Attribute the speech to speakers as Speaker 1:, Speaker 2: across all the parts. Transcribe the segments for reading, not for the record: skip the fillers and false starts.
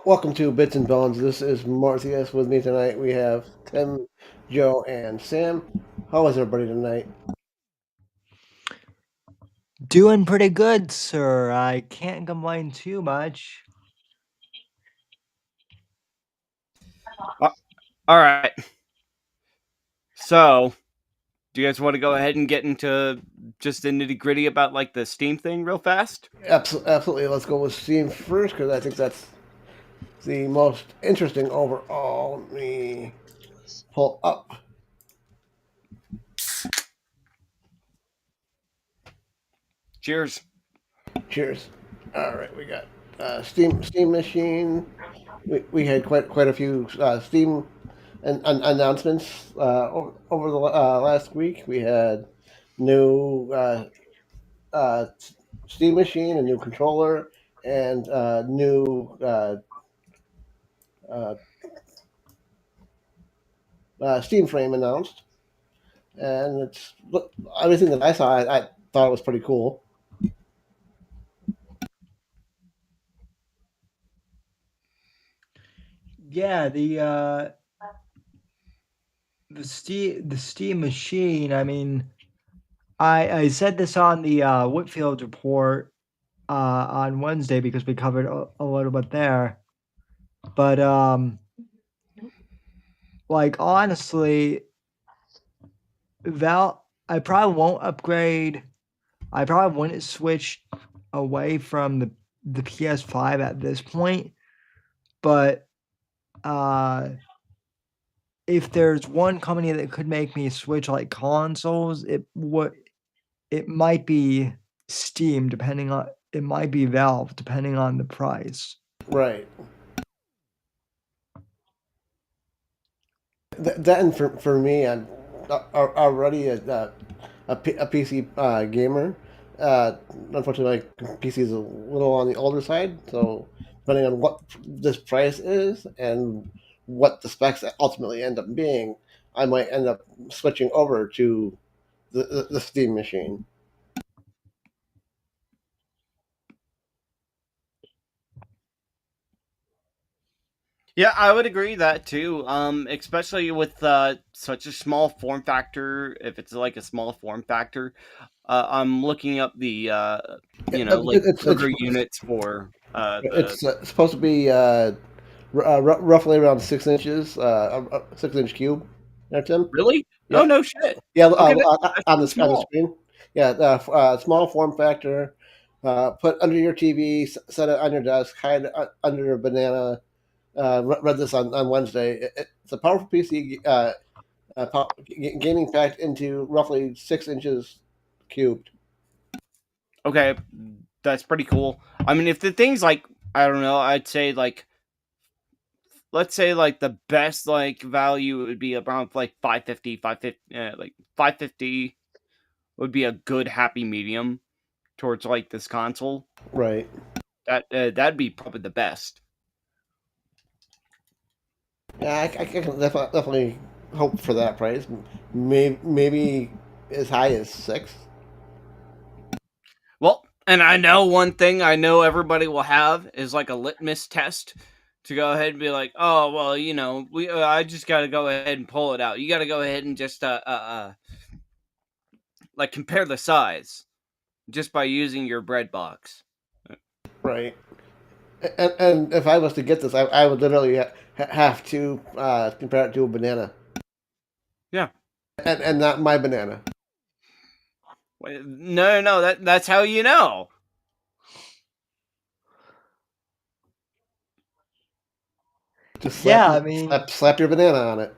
Speaker 1: Welcome to Bits and Bones. This is Mortheous. With me tonight, we have Tim, Joe, and Sam. How is everybody tonight?
Speaker 2: Doing pretty good, sir. I can't complain too much.
Speaker 3: Uh, all right. So, do you guys want to go ahead and get into just the nitty gritty about like the Steam thing real fast?
Speaker 1: Absolutely. Let's go with Steam first because I think that's the most interesting overall. Let me pull up.
Speaker 3: Cheers.
Speaker 1: Cheers. All right, we got Steam Machine. We had quite a few Steam announcements over the last week. We had new uh, Steam Machine, a new controller, and new uh, Steam frame announced. And it's everything that I saw. I thought it was pretty cool.
Speaker 2: Yeah, the Steam machine. I mean, I said this on the Whitfield report on Wednesday because we covered a little bit there. But like honestly, Val, I probably won't upgrade. I probably wouldn't switch away from the PS5 at this point. But uh if there's one company that could make me switch like consoles, it might be Steam, depending on it might be Valve, depending on the price.
Speaker 1: Right. That and for me, I'm already a PC gamer. Unfortunately, my PC is a little on the older side, so depending on what this price is and what the specs ultimately end up being, I might end up switching over to the Steam machine.
Speaker 3: Yeah, I would agree that too. Especially with such a small form factor. If it's like a small form factor, I'm looking up the like
Speaker 1: It's
Speaker 3: sugar units for the.
Speaker 1: it's supposed to be roughly around 6 inches, 6 inch cube. There, Tim.
Speaker 3: Really? Oh
Speaker 1: Yep.
Speaker 3: no shit.
Speaker 1: Yeah,
Speaker 3: Okay, that's
Speaker 1: on
Speaker 3: too
Speaker 1: the
Speaker 3: small.
Speaker 1: screen. Yeah, small form factor. Put under your TV, set it on your desk, hide it under a banana. Read this on Wednesday. It's a powerful PC, gaming packed into roughly 6 inches cubed.
Speaker 3: Okay, that's pretty cool. I mean, if the thing's like, I don't know, I'd say like, let's say like the best like value would be around like 550, 550, like 550 would be a good happy medium towards like this console.
Speaker 1: Right.
Speaker 3: That'd be probably the best.
Speaker 1: Yeah, I can definitely hope for that price. Maybe as high as six.
Speaker 3: Well, and I know one thing I know everybody will have is like a litmus test to go ahead and be like, oh well, we I just got to go ahead and pull it out. You got to go ahead and just like compare the size just by using your bread box.
Speaker 1: Right. And if I was to get this, I would literally have to compare it to a banana,
Speaker 3: Yeah.
Speaker 1: and not my banana.
Speaker 3: No. That's how you know.
Speaker 1: Just
Speaker 2: Yeah, I mean,
Speaker 1: slap your banana on it.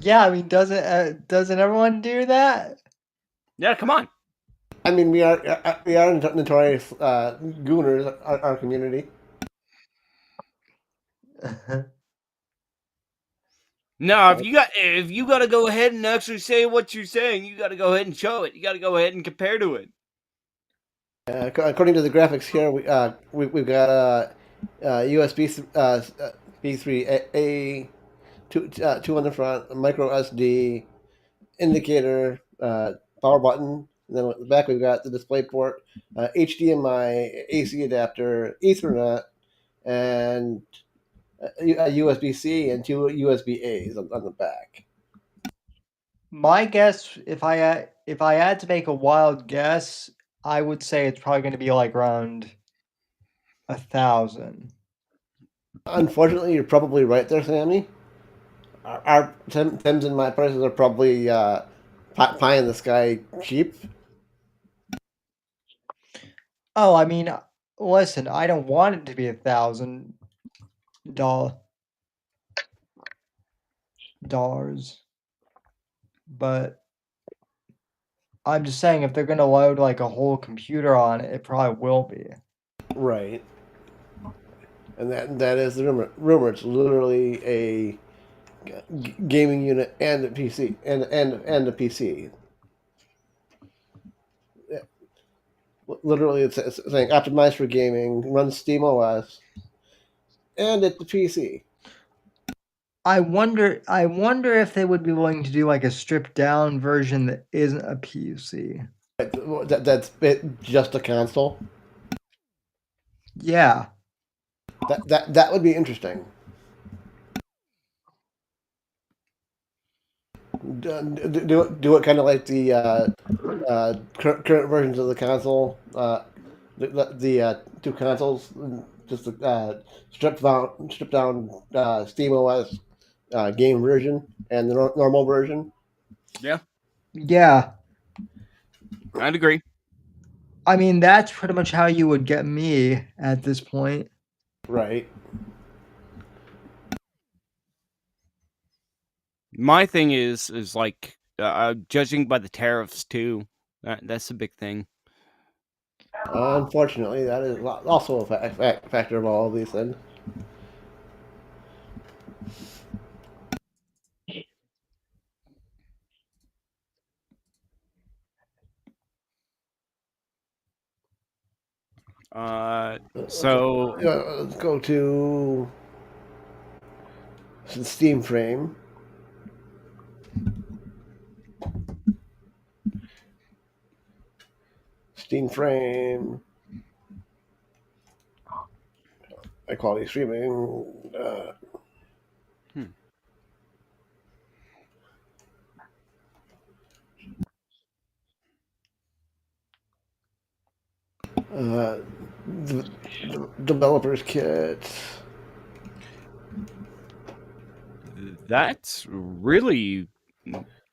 Speaker 2: yeah, I mean, doesn't everyone do that?
Speaker 3: Yeah, come on.
Speaker 1: I mean, we are notorious gooners, our community.
Speaker 3: No, if you got to go ahead and actually say what you're saying, you got to go ahead and show it. You got to go ahead and compare to it.
Speaker 1: According to the graphics here, we've got USB B3A two on the front, a micro SD indicator, power button. And then at the back, we've got the display port, HDMI, AC adapter, Ethernet, and a USB-C and two USB-As on the back.
Speaker 2: My guess, if I had to make a wild guess, I would say it's probably going to be like around 1,000.
Speaker 1: Unfortunately, you're probably right there, Sammy. Our Tim's and my prices are probably pie in the sky cheap.
Speaker 2: Oh, I mean, listen, I don't want it to be $1,000, but I'm just saying if they're going to load like a whole computer on it, it probably will be.
Speaker 1: Right. And that is the rumor. It's literally a gaming unit and a PC and a PC. Literally, it's saying optimized for gaming, runs Steam OS, and it's a PC.
Speaker 2: I wonder if they would be willing to do like a stripped down version that isn't a PC.
Speaker 1: That's just a console.
Speaker 2: Yeah.
Speaker 1: That would be interesting. Do it kind of like the current versions of the console, the two consoles, just the stripped down Steam OS game version and the normal version.
Speaker 2: Yeah.
Speaker 3: I'd agree.
Speaker 2: I mean, that's pretty much how you would get me at this point.
Speaker 1: Right.
Speaker 3: My thing is like judging by the tariffs too. That's a big thing.
Speaker 1: Unfortunately, that is also a factor of all of these things.
Speaker 3: So
Speaker 1: let's go to Steam Frame. Steam Frame. High quality streaming. The developer's kit.
Speaker 3: that's really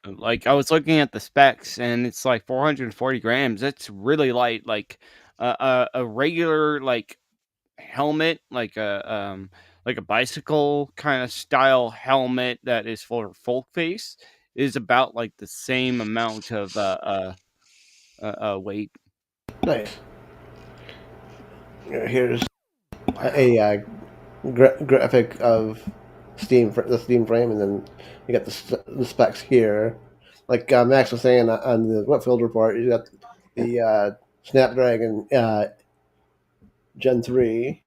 Speaker 3: like I was looking at the specs and it's like 440 grams. That's really light. Like a regular like helmet, like a bicycle kind of style helmet that is for folk face is about like the same amount of weight.
Speaker 1: Nice. Here's a graphic of the Steam Frame, and then you got the specs here. Like Max was saying on the Whitfield report, you got the Snapdragon Gen 3.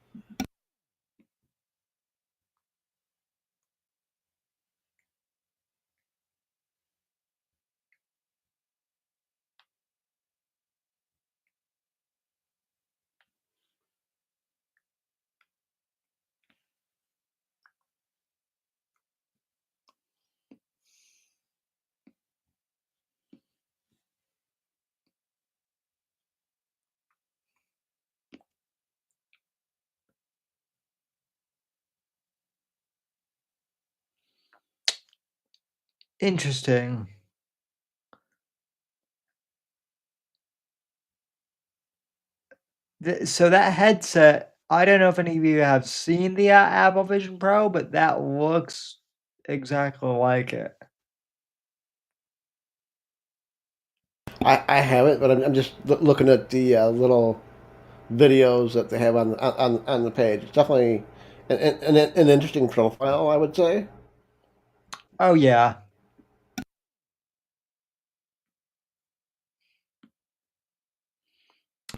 Speaker 2: Interesting. So that headset, I don't know if any of you have seen the Apple Vision Pro, but that looks exactly like it.
Speaker 1: I haven't, but I'm just looking at the little videos that they have on the page. It's definitely an interesting profile, I would say.
Speaker 2: Oh yeah.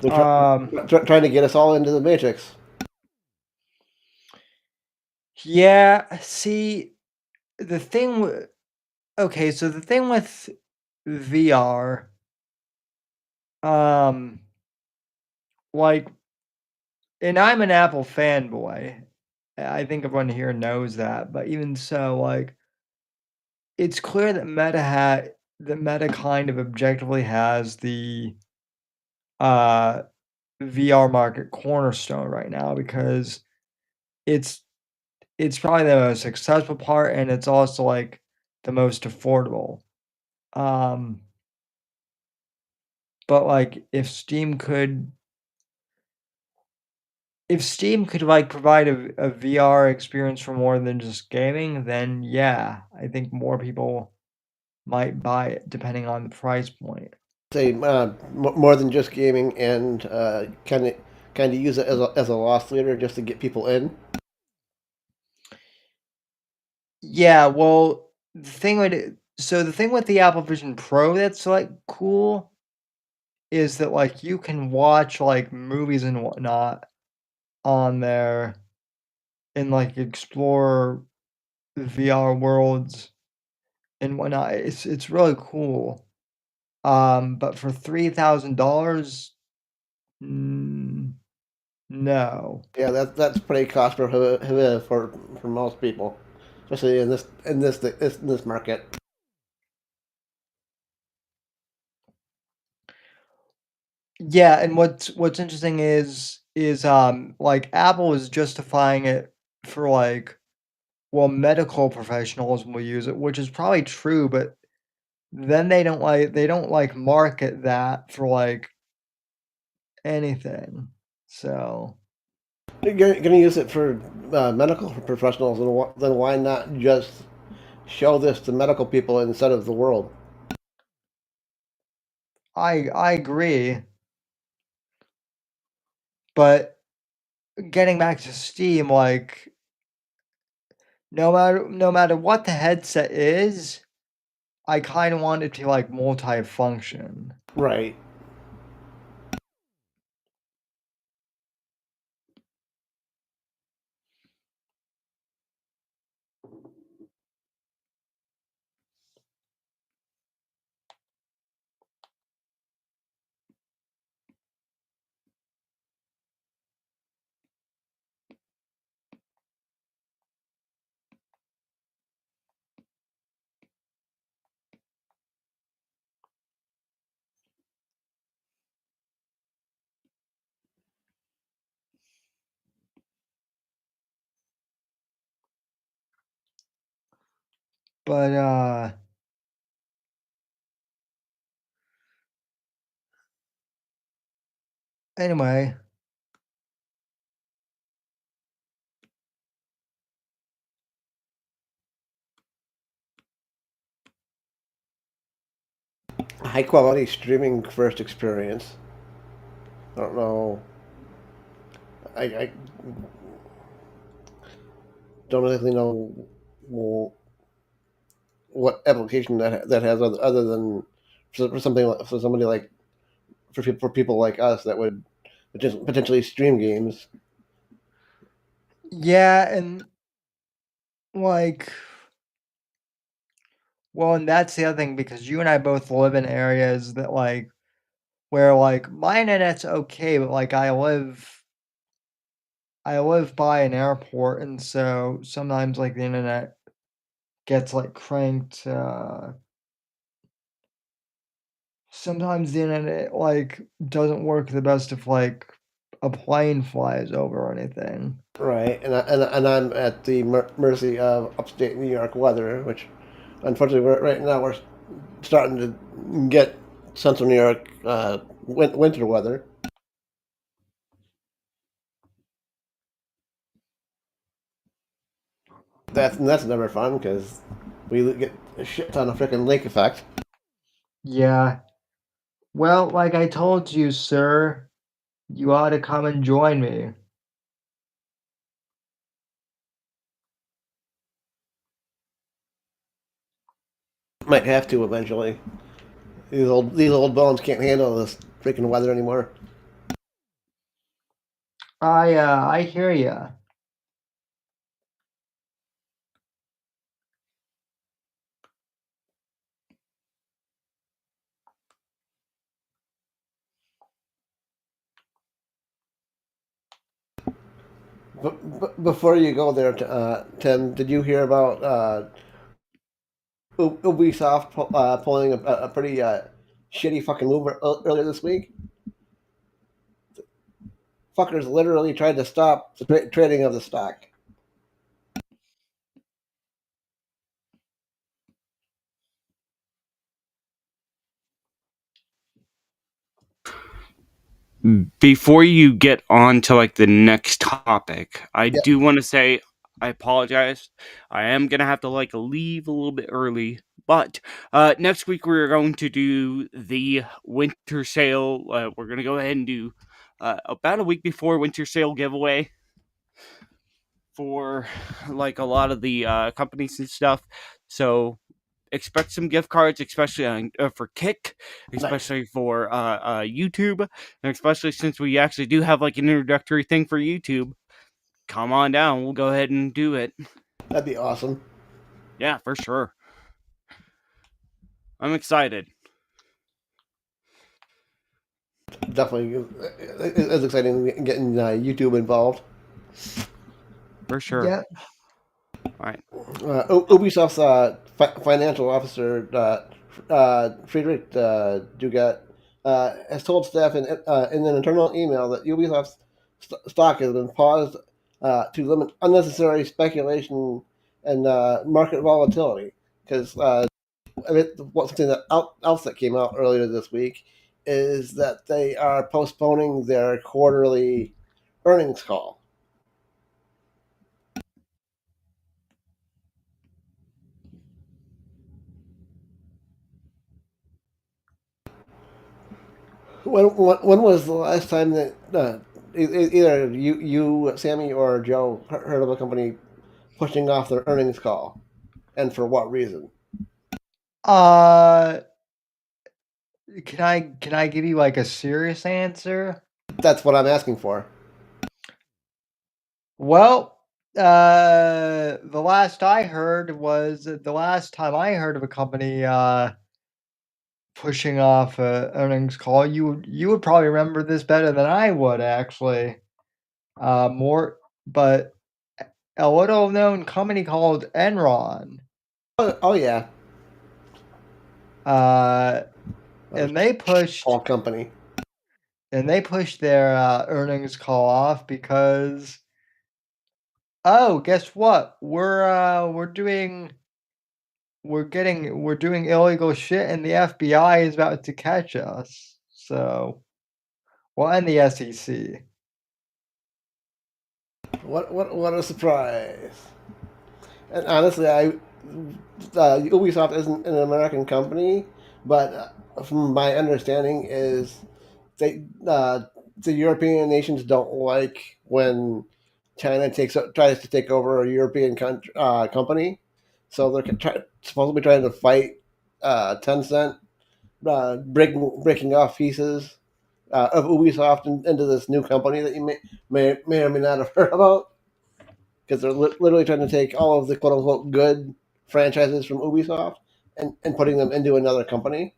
Speaker 1: They're trying to get us all into the Matrix.
Speaker 2: Yeah, see, the thing okay, so the thing with VR, like and I'm an Apple fanboy. I think everyone here knows that, but even so, like, it's clear that Meta kind of objectively has the uh VR market cornerstone right now because it's it's probably the most successful part and it's also like the most affordable. Um, but like if Steam could like provide a VR experience for more than just gaming, then yeah, I think more people might buy it depending on the price point.
Speaker 1: Say more than just gaming, and kind of use it as a loss leader just to get people in.
Speaker 2: Yeah, well, the thing with the Apple Vision Pro that's like cool is that like you can watch like movies and whatnot on there and like explore VR worlds and whatnot. It's really cool. But for $3,000, mm, no.
Speaker 1: Yeah, that's pretty cost prohibitive for most people, especially in this market.
Speaker 2: Yeah, and what's interesting is like Apple is justifying it for like well medical professionals will use it, which is probably true, but then they don't like market that for like anything. So
Speaker 1: You're going to use it for medical professionals, and then why not just show this to medical people instead of the world?
Speaker 2: I agree, but getting back to Steam, like no matter what the headset is, I kind of want it to like multi-function.
Speaker 1: Right.
Speaker 2: But anyway,
Speaker 1: High quality streaming first experience. I don't know. I don't really know well, what application that has other than for something for somebody like for people like us that would just potentially stream games.
Speaker 2: yeah, and like well, and that's the other thing because you and I both live in areas that like where like my internet's okay, but like I live by an airport, and so sometimes like the internet gets like cranked. Sometimes the internet like doesn't work the best if like a plane flies over or anything.
Speaker 1: Right, and I'm at the mercy of upstate New York weather, which unfortunately right now we're starting to get central New York winter weather. That's never fun because we get a shit ton of freaking lake effect.
Speaker 2: Yeah. Well, like I told you, sir, you ought to come and join me.
Speaker 1: Might have to eventually. These old bones can't handle this freaking weather anymore.
Speaker 2: I hear ya.
Speaker 1: Before you go there, Tim, did you hear about Ubisoft pulling a pretty shitty fucking move earlier this week? Fuckers literally tried to stop the trading of the stock.
Speaker 3: Before you get on to like the next topic, I
Speaker 1: Yep.
Speaker 3: do want to say I apologize. I am gonna have to like leave a little bit early, but next week we're going to do the winter sale. We're gonna go ahead and do about a week before winter sale giveaway for like a lot of the companies and stuff. So expect some gift cards, especially for Kick, especially for YouTube, and especially since we actually do have like an introductory thing for YouTube. Come on down, we'll go ahead and do it.
Speaker 1: That'd be awesome.
Speaker 3: Yeah, for sure. I'm excited.
Speaker 1: Definitely, it's exciting getting YouTube involved.
Speaker 3: For sure.
Speaker 2: Yeah.
Speaker 3: All right.
Speaker 1: Ubisoft's financial officer, Friedrich Dugat, has told staff in an internal email that Ubisoft's stock has been paused to limit unnecessary speculation and market volatility. Because something that else that came out earlier this week is that they are postponing their quarterly earnings call. When was the last time that either you, Sammy, or Joe heard of a company pushing off their earnings call, and for what reason?
Speaker 2: Can I give you like a serious answer?
Speaker 1: That's what I'm asking for.
Speaker 2: Well, the last time I heard of a company pushing off a earnings call. You would probably remember this better than I would actually. But a little known company called Enron.
Speaker 1: Oh yeah,
Speaker 2: And they pushed
Speaker 1: all company.
Speaker 2: their earnings call off because guess what? We're doing illegal shit and the FBI is about to catch us. So, well, and the SEC.
Speaker 1: What a surprise! And honestly, Ubisoft isn't an American company, but from my understanding is they the European nations don't like when China tries to take over a European company, so they're supposed to be trying to fight Tencent, breaking off pieces of Ubisoft into this new company that you may or may not have heard about, because they're literally trying to take all of the quote unquote good franchises from Ubisoft and putting them into another company.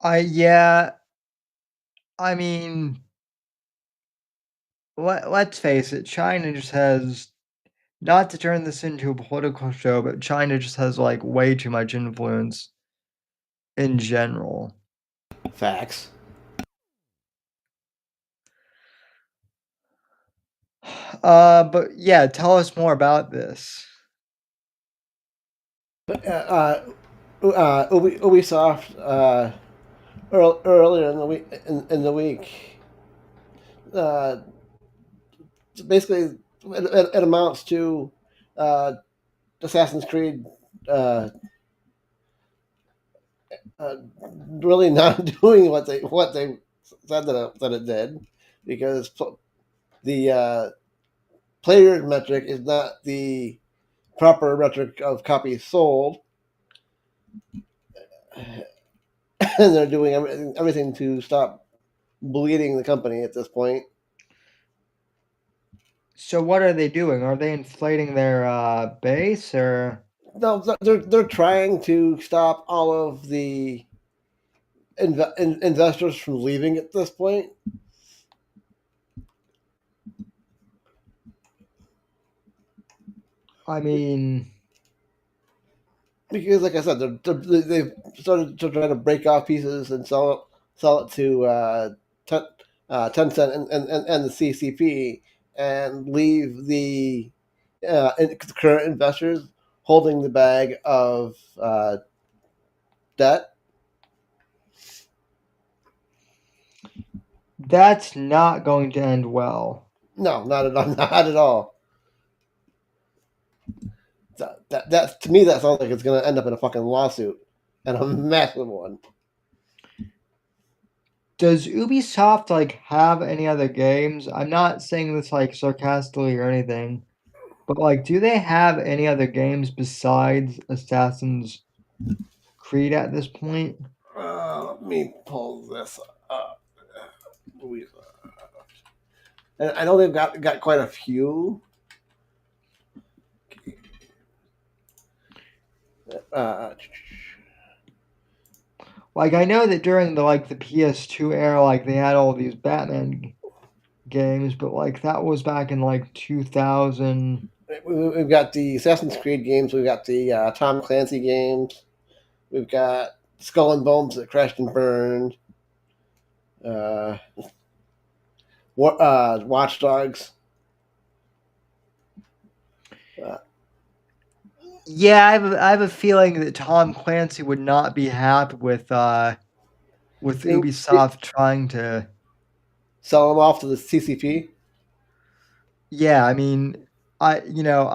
Speaker 2: Yeah, I mean, let's face it, China just has, not to turn this into a political show, but China just has like way too much influence in general.
Speaker 1: Facts.
Speaker 2: But yeah, tell us more about this.
Speaker 1: Ubisoft earlier in the week, basically it amounts to Assassin's Creed really not doing what they said that it did, because the player metric is not the proper metric of copies sold, and they're doing everything to stop bleeding the company at this point.
Speaker 2: So what are they doing? Are they inflating their base or?
Speaker 1: No, they're trying to stop all of the investors from leaving at this point.
Speaker 2: I mean,
Speaker 1: Because, like I said, they've started to try to break off pieces and sell it to Tencent and the CCP, and leave the current investors holding the bag of debt.
Speaker 2: that's not going to end well.
Speaker 1: No, not at all. Not at all. That to me, that sounds like it's going to end up in a fucking lawsuit, and a massive one.
Speaker 2: Does Ubisoft like have any other games? I'm not saying this like sarcastically or anything, but like, do they have any other games besides Assassin's Creed at this point?
Speaker 1: Let me pull this up. And I know they've got quite a few. Uh,
Speaker 2: Like, I know that during the PS2 era, like they had all these Batman games, but like that was back in like 2000.
Speaker 1: we've got the Assassin's Creed games. We've got the Tom Clancy games. We've got Skull and Bones that crashed and burned. Uh, Watch Dogs.
Speaker 2: Yeah, I have a feeling that Tom Clancy would not be happy with Ubisoft trying to.
Speaker 1: Sell them off to the CCP.
Speaker 2: Yeah, I mean, I know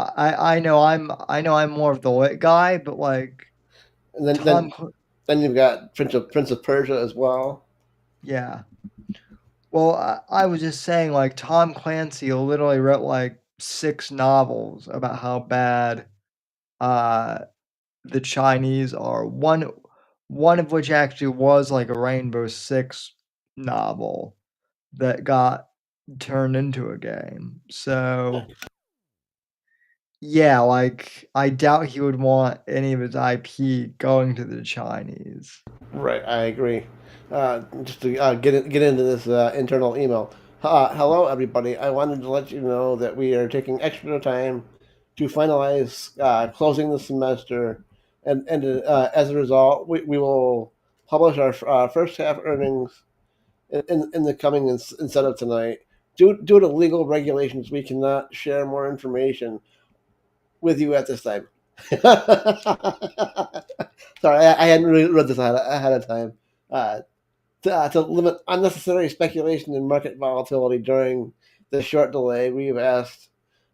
Speaker 2: I'm more of the lit guy, but like
Speaker 1: And then
Speaker 2: Tom,
Speaker 1: then you've got Prince of Persia as well.
Speaker 2: yeah. Well, I was just saying, like Tom Clancy literally wrote like 6 novels about how bad uh the Chinese are. One of which actually was like a Rainbow Six novel that got turned into a game. So yeah, like I doubt he would want any of his IP going to the Chinese.
Speaker 1: Right, I agree. Just to get into this internal email. Hello, everybody. I wanted to let you know that we are taking extra time to finalize closing the semester, and as a result, we will publish our first half earnings in the coming instead of tonight. Due to legal regulations, we cannot share more information with you at this time. Sorry, I hadn't really read this ahead of time. Uh, to limit unnecessary speculation and market volatility during this short delay, we've asked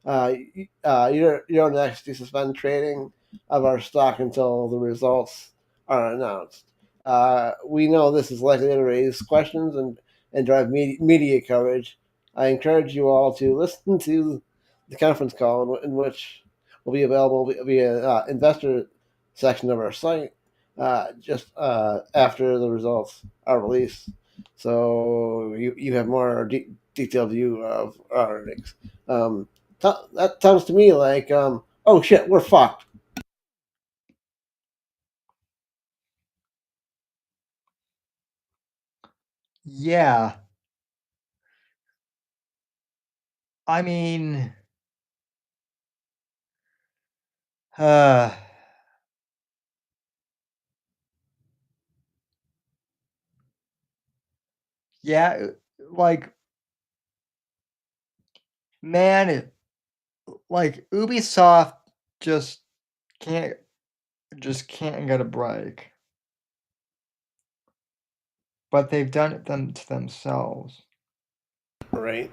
Speaker 1: Euronext to suspend trading of our stock until the results are announced. We know this is likely to raise questions and drive media coverage. I encourage you all to listen to the conference call in which will be available via investor section of our site just after the results are released. So you have more detailed view of our earnings. That sounds to me like, oh shit, we're fucked.
Speaker 2: Yeah, I mean, uh, yeah, like man, like Ubisoft just can't can't get a break. But they've done it to themselves.
Speaker 1: Right.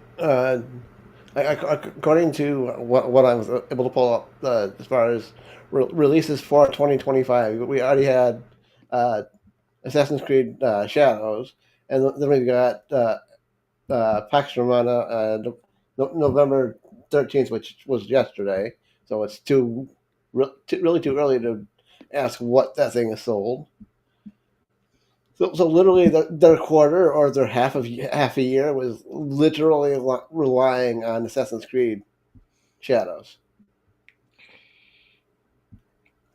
Speaker 1: According to what I was able to pull up as far as releases for 2025, we already had Assassin's Creed Shadows, and then we got Pax Romana November 13th, which was yesterday. So it's really too early to ask what that thing is sold. So literally, their quarter or their half a year was literally relying on Assassin's Creed Shadows.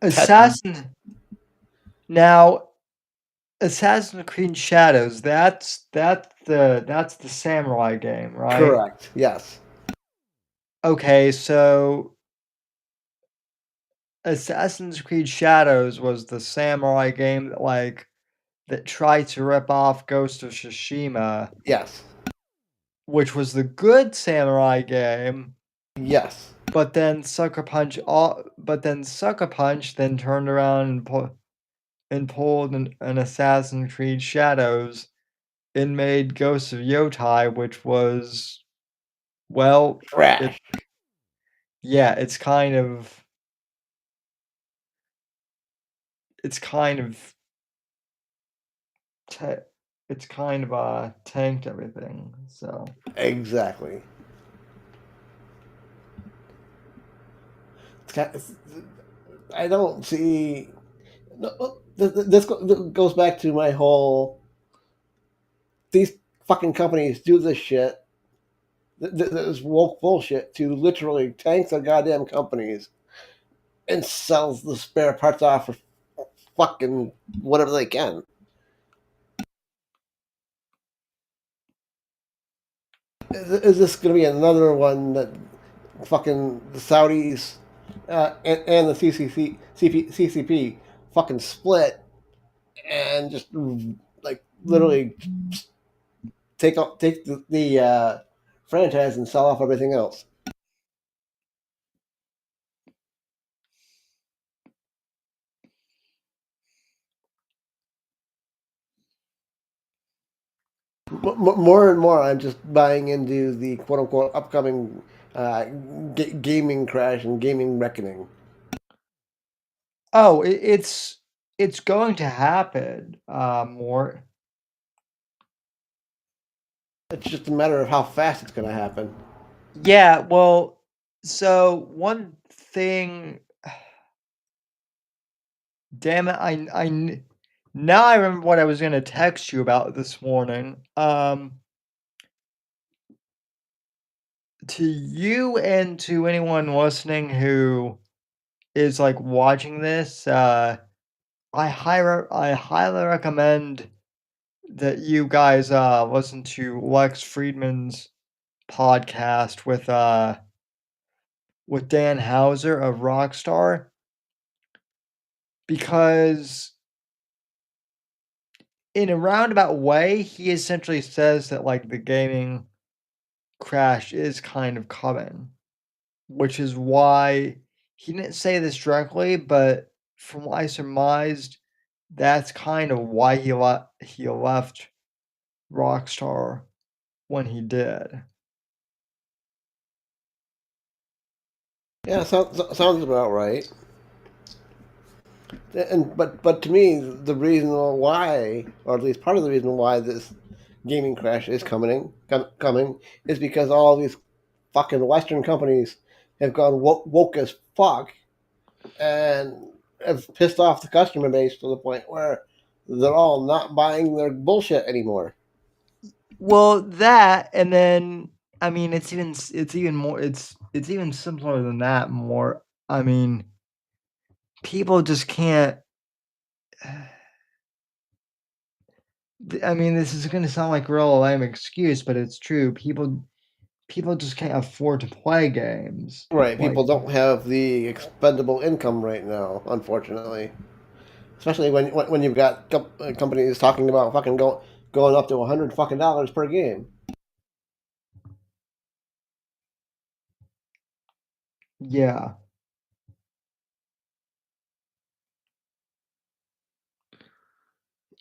Speaker 1: That
Speaker 2: Assassin now Assassin's Creed Shadows. That's the samurai game, right?
Speaker 1: Correct. Yes.
Speaker 2: Okay, so Assassin's Creed Shadows was the samurai game that tried to rip off Ghost of Tsushima,
Speaker 1: Yes.
Speaker 2: which was the good samurai game.
Speaker 1: Yes.
Speaker 2: But then Sucker Punch then turned around and pulled an Assassin's Creed Shadows and made Ghost of Yotai, which was, well,
Speaker 1: Trash.
Speaker 2: yeah, it's kind of it's kind of tanked everything. So
Speaker 1: Exactly. I don't see. This goes back to my whole. These fucking companies do this shit, this woke bullshit, to literally tank their goddamn companies and sell the spare parts off for fucking whatever they can. Is this going to be another one that fucking the Saudis and the CCP fucking split and just like literally take the franchise and sell off everything else? More and more, I'm just buying into the quote unquote upcoming gaming crash and gaming reckoning.
Speaker 2: oh, it's going to happen. More.
Speaker 1: It's just a matter of how fast it's going to happen.
Speaker 2: Yeah, well, so one thing. Damn it! Now I remember what I was gonna text you about this morning. To you and to anyone listening who is like watching this, I highly recommend that you guys listen to Lex Friedman's podcast with Dan Hauser of Rockstar, because in a roundabout way he essentially says that like the gaming crash is kind of coming, which is why he didn't say this directly, but from what I surmised, that's kind of why he left Rockstar when he did.
Speaker 1: Yeah, sounds about right. But to me, the reason why, or at least part of the reason why this gaming crash is coming, is because all these fucking Western companies have gone woke as fuck and have pissed off the customer base to the point where they're all not buying their bullshit anymore.
Speaker 2: Well, that, and then I mean it's even simpler than that. More, I mean, people just can't. I mean, this is going to sound like a real lame excuse, but it's true. People just can't afford to play games.
Speaker 1: Right,
Speaker 2: Like,
Speaker 1: people don't have the expendable income right now, unfortunately. Especially when you've got companies talking about fucking going up to $100 fucking dollars per game.
Speaker 2: yeah,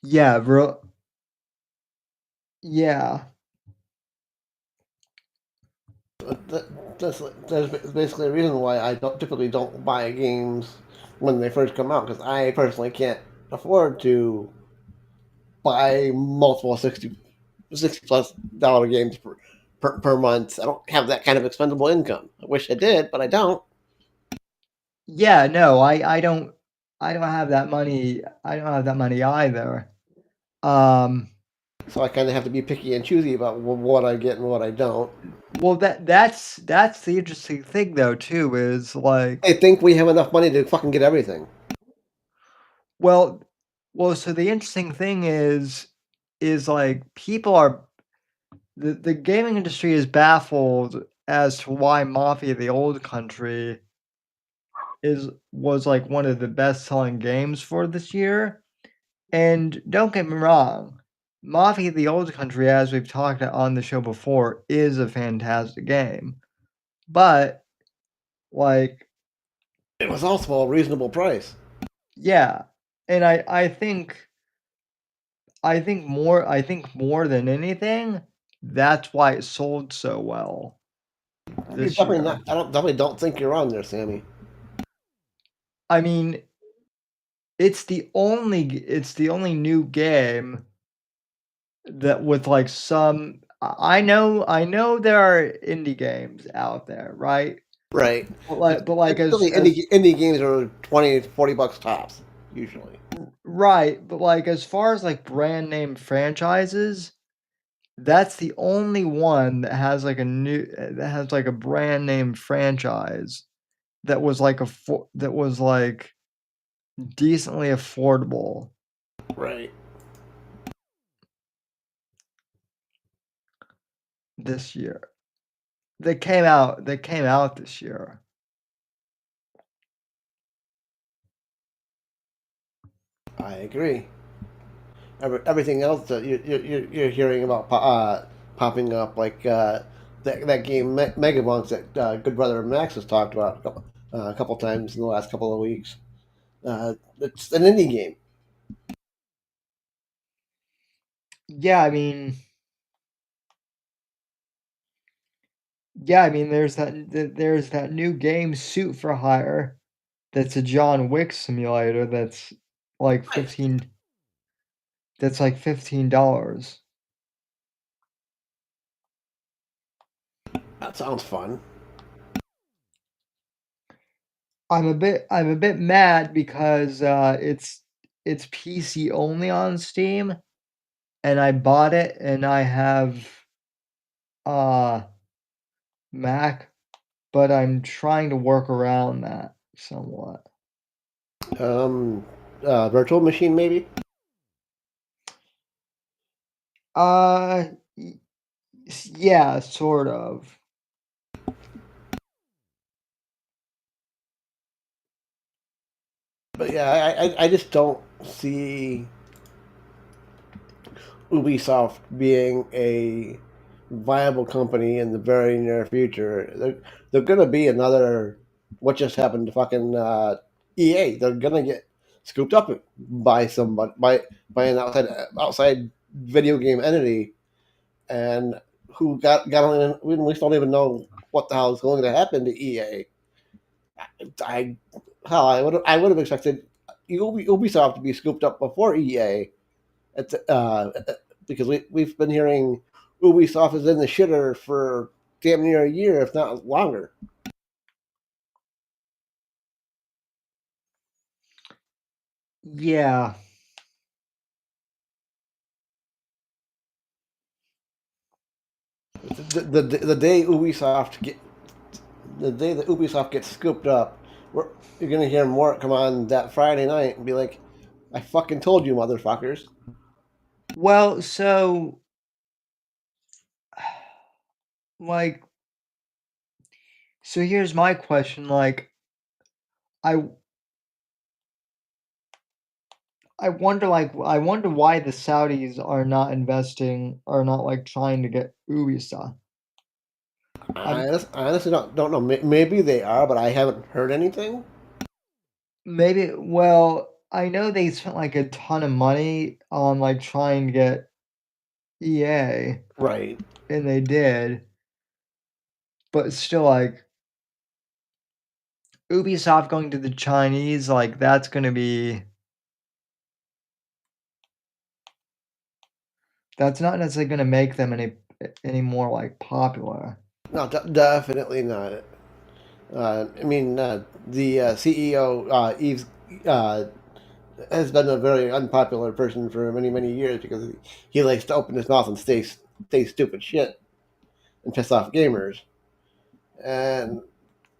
Speaker 2: yeah, yeah,
Speaker 1: That's basically a reason why I typically don't buy games when they first come out, because I personally can't afford to buy multiple 60 plus dollar games per month. I don't have that kind of expendable income. I wish I did, but I don't.
Speaker 2: yeah. No, I don't have that money. I don't have that money either. Um,
Speaker 1: So I kind of have to be picky and choosy about what I get and what I don't.
Speaker 2: well, that's the interesting thing though too is like,
Speaker 1: I think we have enough money to fucking get everything.
Speaker 2: well, Well, so the interesting thing is like people are the gaming industry is baffled as to why Mafia: The Old Country was like one of the best selling games for this year. And don't get me wrong, Mafia: The Old Country, as we've talked on the show before, is a fantastic game. But like,
Speaker 1: It was also a reasonable price.
Speaker 2: yeah, and I think more than anything, that's why it sold so well
Speaker 1: You're
Speaker 2: this
Speaker 1: definitely
Speaker 2: year.
Speaker 1: not. Definitely don't think you're on there, Sammy.
Speaker 2: I mean, it's the only new game that with like some I know there are indie games out there, right?
Speaker 1: Right.
Speaker 2: But like
Speaker 1: Typically,
Speaker 2: as
Speaker 1: indie games are 20, $40 tops usually.
Speaker 2: right, but like as far as like brand name franchises, that's the only one that has like a brand name franchise that was like that was like decently affordable
Speaker 1: Right.
Speaker 2: this year. That came out this year.
Speaker 1: I agree. Everything else that you're hearing about popping up, like that game Megabonks that Good Brother Max has talked about a couple times in the last couple of weeks. It's an indie game.
Speaker 2: Yeah, I mean, yeah, I mean, there's that new game Suit for Hire that's a John Wick simulator like
Speaker 1: Right.
Speaker 2: 15 that's like $15.
Speaker 1: That sounds fun.
Speaker 2: I'm a bit mad because it's PC only on Steam and I bought it and I have uh Mac, but I'm trying to work around that somewhat.
Speaker 1: Um, Virtual Machine maybe.
Speaker 2: Uh y- yeah, sort of.
Speaker 1: But yeah, I just don't see Ubisoft being a viable company in the very near future. They're gonna be another what just happened to fucking EA. They're gonna get scooped up by somebody by an outside video game entity, and who got on. We don't even know what the hell is going to happen to EA. I hell, I would have expected Ubisoft to be scooped up before EA. It's, because we've been hearing Ubisoft is in the shitter for damn near a year, if not longer.
Speaker 2: Yeah.
Speaker 1: The day Ubisoft get the day that Ubisoft gets scooped up, you're gonna hear Mort come on that Friday night and be like, "I fucking told you, motherfuckers."
Speaker 2: Well, so like so here's my question I I wonder why the Saudis are not like trying to get Ubisoft. I'm
Speaker 1: I honestly don't know. Maybe they are, but I haven't heard anything.
Speaker 2: maybe well, I know they spent like a ton of money on like trying to get EA
Speaker 1: Right.
Speaker 2: and they did, but still like Ubisoft going to the Chinese like that's not necessarily going to make them any more like popular.
Speaker 1: No, definitely not. I mean, the CEO Eves uh, has been a very unpopular person for many many years because he likes to open his mouth and say stupid shit and piss off gamers, and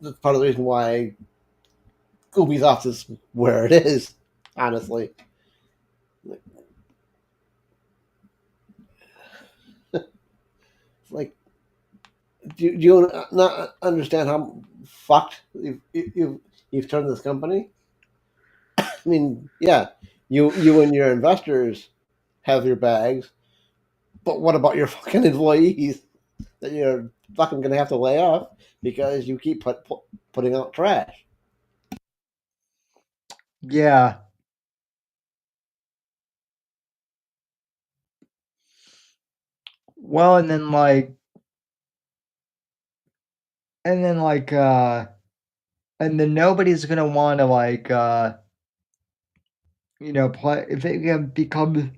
Speaker 1: that's part of the reason why Ubisoft is where it is. Honestly, Like, do you not understand how fucked you've turned this company? I mean, yeah, you and your investors have your bags, but what about your fucking employees that you're fucking gonna have to lay off because you keep putting out trash?
Speaker 2: Yeah. Well, and then like and then nobody's gonna want to play if it can become.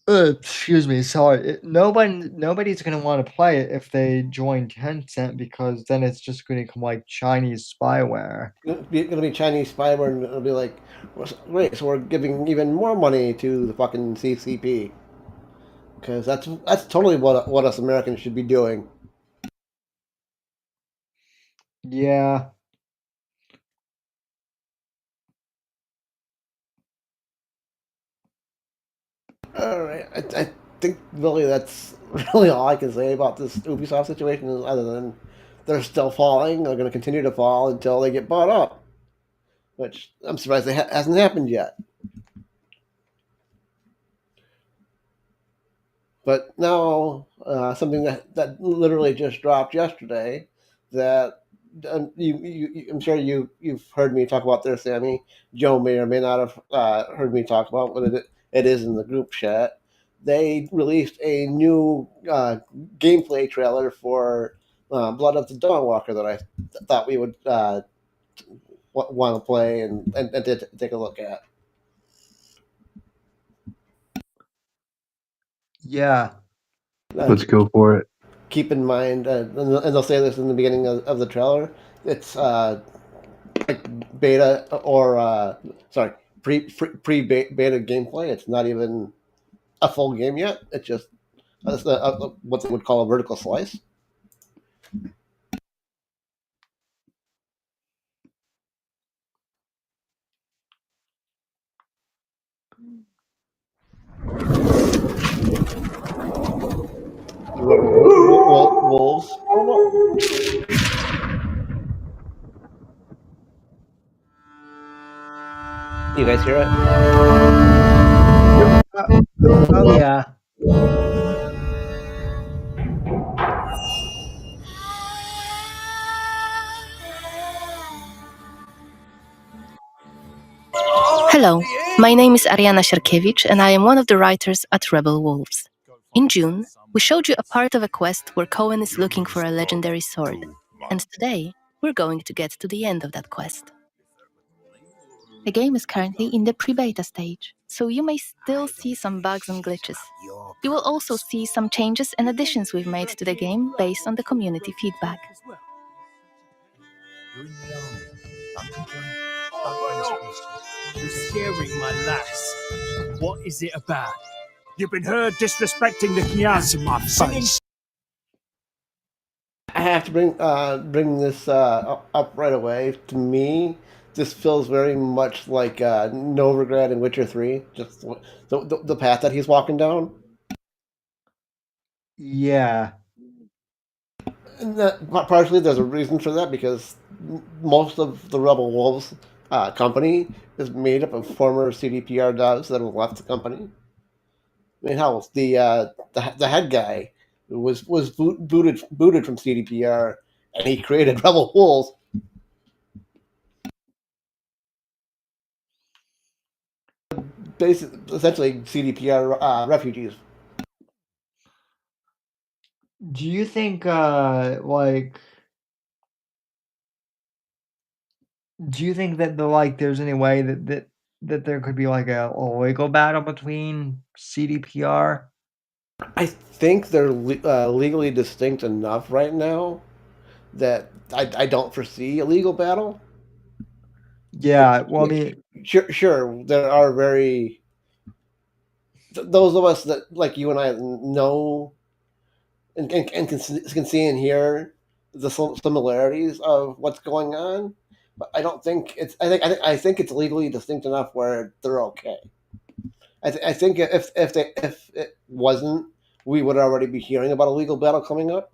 Speaker 2: Excuse me, sorry. Nobody's gonna want to play it if they join Tencent because then it's just gonna come like Chinese spyware.
Speaker 1: It's gonna be Chinese spyware, and it'll be like, great, so we're giving even more money to the fucking CCP because that's totally what us Americans should be doing.
Speaker 2: Yeah.
Speaker 1: All right, I think really that's really all I can say about this Ubisoft situation, other than they're still falling. They're going to continue to fall until they get bought up, which I'm surprised it hasn't happened yet. But now, something that literally just dropped yesterday, that I'm sure you've heard me talk about this, Sammy. Joe may or may not have heard me talk about, but it is in the group chat. They released a new gameplay trailer for Blood of the Dawnwalker that I thought we would want to play and take a look at.
Speaker 2: Yeah.
Speaker 4: Let's go for it.
Speaker 1: Keep in mind, and they'll say this in the beginning of the trailer, it's like beta or sorry, pre beta gameplay. It's not even a full game yet. It's just what they would call a vertical slice. Wolves. You guys hear it?
Speaker 2: Oh yeah.
Speaker 5: Hello, my name is Ariana Sierkiewicz and I am one of the writers at Rebel Wolves. In June, we showed you a part of a quest where Cohen is looking for a legendary sword, and today we're going to get to the end of that quest. The game is currently in the pre-beta stage, so you may still see some bugs and glitches. You will also see some changes and additions we've made to the game based on the community feedback.
Speaker 6: You're scaring my lass. What is it about? You've been heard disrespecting the Kniaz in my face.
Speaker 1: I have to bring this up right away. To me, this feels very much like Novigrad in Witcher 3, just the path that he's walking down.
Speaker 2: Yeah.
Speaker 1: And that, partially, there's a reason for that because most of the Rebel Wolves company is made up of former CDPR devs that have left the company. I mean, hell, the head guy was booted from CDPR, and he created Rebel Wolves. Basically, essentially CDPR refugees.
Speaker 2: Do you think do you think that there's any way that there could be like a legal battle between CDPR?
Speaker 1: I think they're legally distinct enough right now that I don't foresee a legal battle.
Speaker 2: Yeah, well, I mean,
Speaker 1: Sure, there are those of us that like you and I know and can see and hear the similarities of what's going on, but I don't think it's. I think it's legally distinct enough where they're okay. I think if it wasn't, we would already be hearing about a legal battle coming up.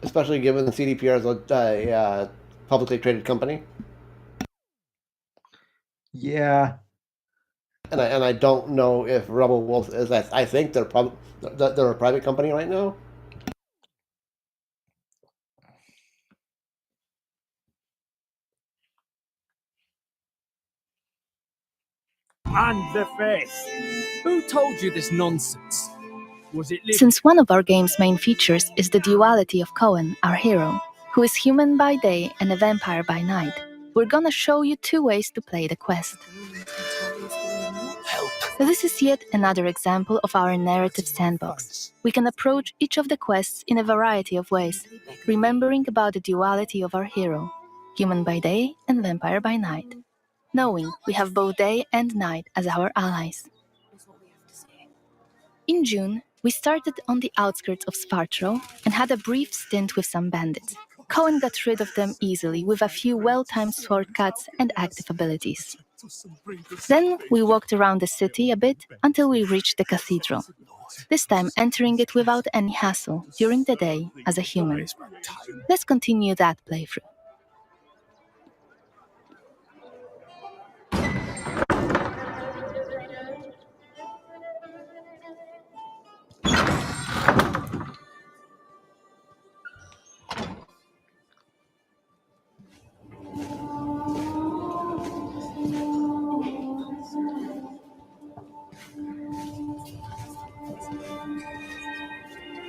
Speaker 1: Especially given the CDPR is a publicly traded company.
Speaker 2: Yeah.
Speaker 1: And I don't know if Rebel Wolf is. I think they're they're a private company right now.
Speaker 6: And the face. Who told you this nonsense? Was it
Speaker 5: Since one of our game's main features is the duality of Cohen, our hero, who is human by day and a vampire by night, we're gonna show you 2 ways to play the quest.
Speaker 6: help?
Speaker 5: This is yet another example of our narrative sandbox. We can approach each of the quests in a variety of ways, remembering about the duality of our hero, human by day and vampire by night, knowing we have both day and night as our allies. In June, we started on the outskirts of Svartro and had a brief stint with some bandits. Cohen got rid of them easily with a few well-timed sword cuts and active abilities. Then we walked around the city a bit until we reached the cathedral, this time entering it without any hassle during the day as a human. Let's continue that playthrough.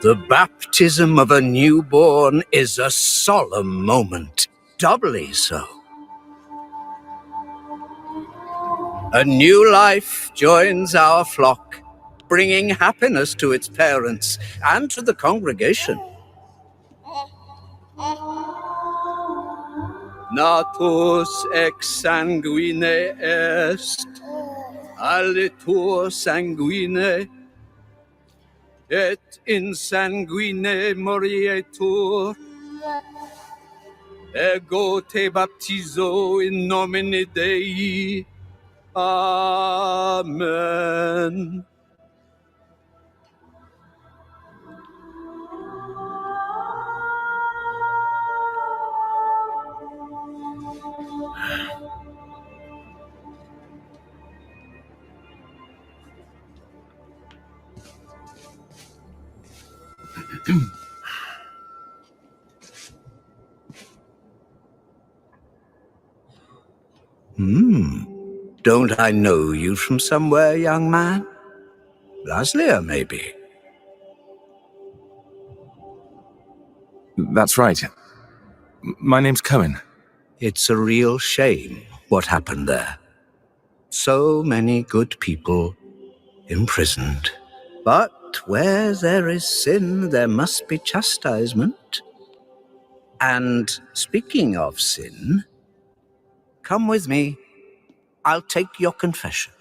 Speaker 7: The baptism of a newborn is a solemn moment, doubly so. A new life joins our flock, bringing happiness to its parents and to the congregation. Natus ex sanguine est, alitur sanguine, et in sanguine morietur. Ego te baptizo in nomine Dei. Amen. Don't I know you from somewhere, young man? Laslia, maybe?
Speaker 8: That's right. My name's Cohen.
Speaker 7: It's a real shame what happened there. So many good people imprisoned. But where there is sin, there must be chastisement. And speaking of sin, come with me. I'll take your confession.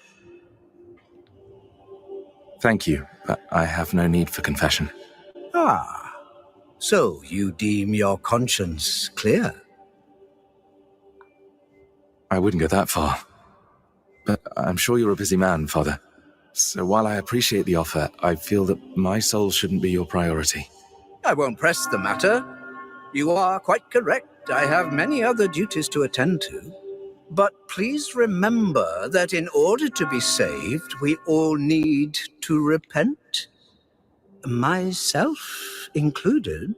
Speaker 8: Thank you, but I have no need for confession.
Speaker 7: Ah, so you deem your conscience clear?
Speaker 8: I wouldn't go that far. But I'm sure you're a busy man, Father. So while I appreciate the offer, I feel that my soul shouldn't be your priority.
Speaker 7: I won't press the matter. You are quite correct. I have many other duties to attend to. But please remember that in order to be saved, we all need to repent. Myself included.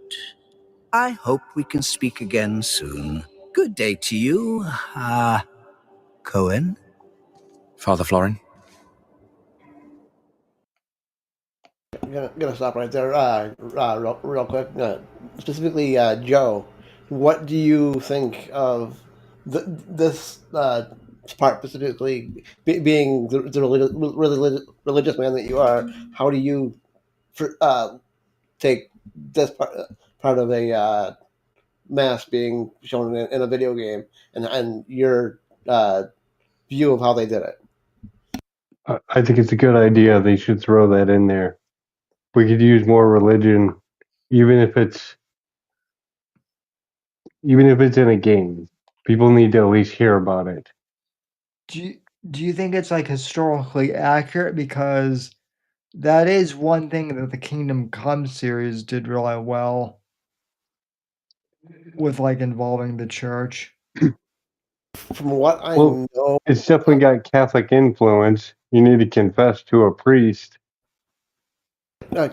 Speaker 7: I hope we can speak again soon. Good day to you, Cohen.
Speaker 8: Father Florin?
Speaker 1: Gonna stop right there, real quick. Specifically, Joe, what do you think of this part specifically? Being the religious man that you are, how do you take this part of a mass being shown in a video game, and your view of how they did it?
Speaker 4: I think it's a good idea. They should throw that in there. We could use more religion, even if it's in a game. People need to at least hear about it.
Speaker 2: do you think it's like historically accurate? Because that is one thing that the Kingdom Come series did really well with like involving the church.
Speaker 1: From what I
Speaker 4: Well,
Speaker 1: know,
Speaker 4: it's definitely got Catholic influence. You need to confess to a priest.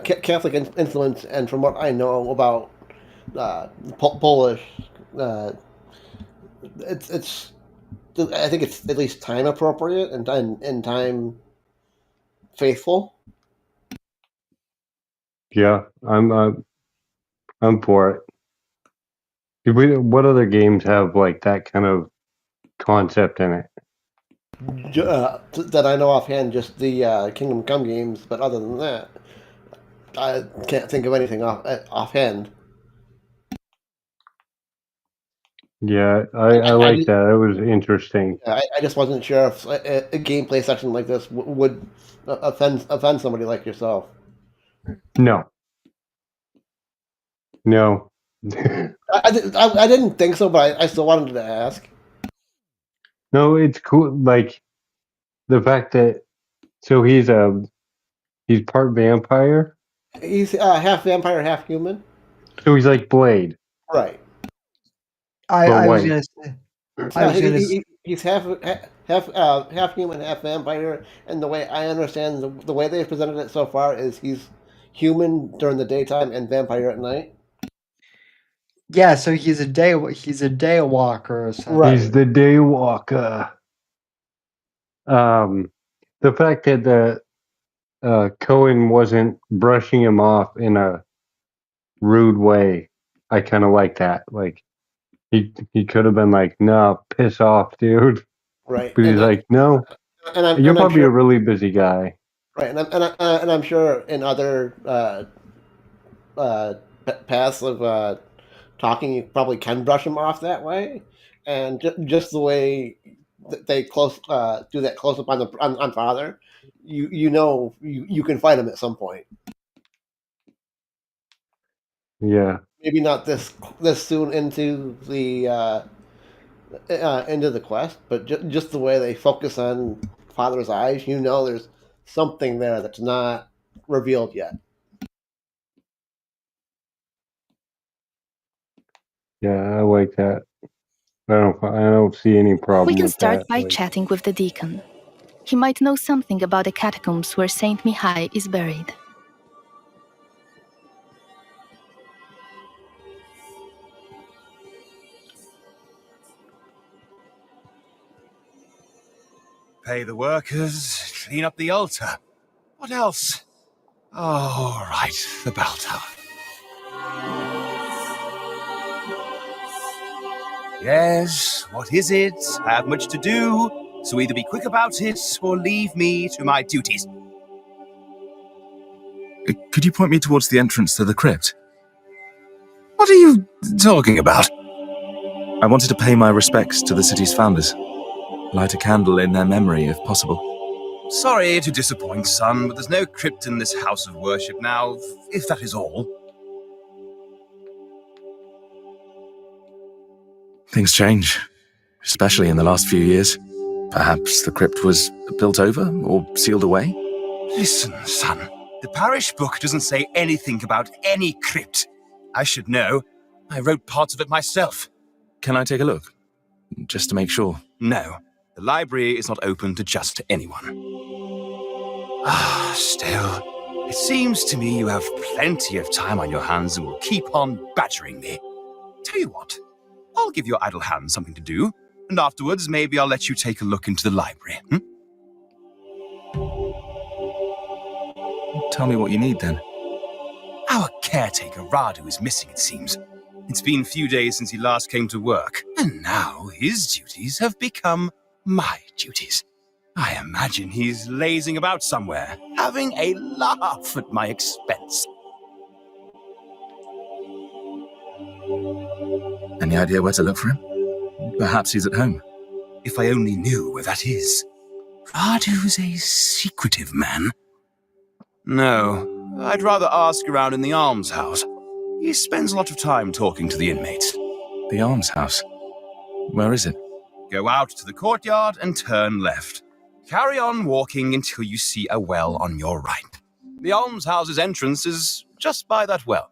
Speaker 1: Catholic influence, and from what I know about Polish, uh, it's I think it's at least time appropriate and time faithful.
Speaker 4: Yeah, I'm for it. What other games have like that kind of concept in it?
Speaker 1: That I know offhand, just the Kingdom Come games. But other than that, I can't think of anything offhand.
Speaker 4: Yeah, I like that. It was interesting.
Speaker 1: I just wasn't sure if a gameplay section like this would offend somebody like yourself.
Speaker 4: No.
Speaker 1: I didn't think so, but I still wanted to ask.
Speaker 4: No, it's cool. Like the fact that he's part vampire,
Speaker 1: He's half vampire, half human.
Speaker 4: so he's like Blade,
Speaker 1: Right.
Speaker 2: I was
Speaker 4: white.
Speaker 2: gonna say. I was gonna.
Speaker 1: He's half human, half vampire, and the way I understand the way they've presented it so far is he's human during the daytime and vampire at night.
Speaker 2: Yeah, so he's a daywalker. Essentially.
Speaker 1: Right.
Speaker 4: He's the Daywalker. The fact that Cohen wasn't brushing him off in a rude way, I kind of like that. Like he could have been like, "Nah, piss off, dude."
Speaker 1: Right.
Speaker 4: But he's like, "No, you're probably a really busy guy."
Speaker 1: Right, and I'm sure in other paths of talking, you probably can brush him off that way, and just the way they do that close up on Father, you know you can fight him at some point.
Speaker 4: Yeah.
Speaker 1: Maybe not this soon into the quest, but just the way they focus on Father's eyes, you know, there's something there that's not revealed yet.
Speaker 4: Yeah, I like that. I don't see any problem.
Speaker 5: We can
Speaker 4: with
Speaker 5: start
Speaker 4: that.
Speaker 5: by chatting with the deacon. He might know something about the catacombs where Saint Mihai is buried.
Speaker 6: Pay the workers, clean up the altar. What else? Oh, right, the bell tower. Yes, what is it? I have much to do, so either be quick about it or leave me to my duties.
Speaker 8: Could you point me towards the entrance to the crypt?
Speaker 6: What are you talking about?
Speaker 8: I wanted to pay my respects to the city's founders. Light a candle in their memory, if possible.
Speaker 6: Sorry to disappoint, son, but there's no crypt in this house of worship now, if that is all.
Speaker 8: Things change, especially in the last few years. Perhaps the crypt was built over or sealed away?
Speaker 6: Listen, son, the parish book doesn't say anything about any crypt. I should know. I wrote parts of it myself.
Speaker 8: Can I take a look? Just to make sure.
Speaker 6: No, the library is not open to just anyone. Still, it seems to me you have plenty of time on your hands and will keep on badgering me. Tell you what, I'll give your idle hands something to do, and afterwards maybe I'll let you take a look into the library.
Speaker 8: Tell me what you need then.
Speaker 6: Our caretaker, Radu, is missing, it seems. It's been a few days since he last came to work, and now his duties have become my duties. I imagine he's lazing about somewhere, having a laugh at my expense.
Speaker 8: Any idea where to look for him? Perhaps he's at home.
Speaker 6: If I only knew where that is. Radu's a secretive man. No, I'd rather ask around in the almshouse. He spends a lot of time talking to the inmates.
Speaker 8: The almshouse? Where is it?
Speaker 6: Go out to the courtyard and turn left. Carry on walking until you see a well on your right. The almshouse's entrance is just by that well.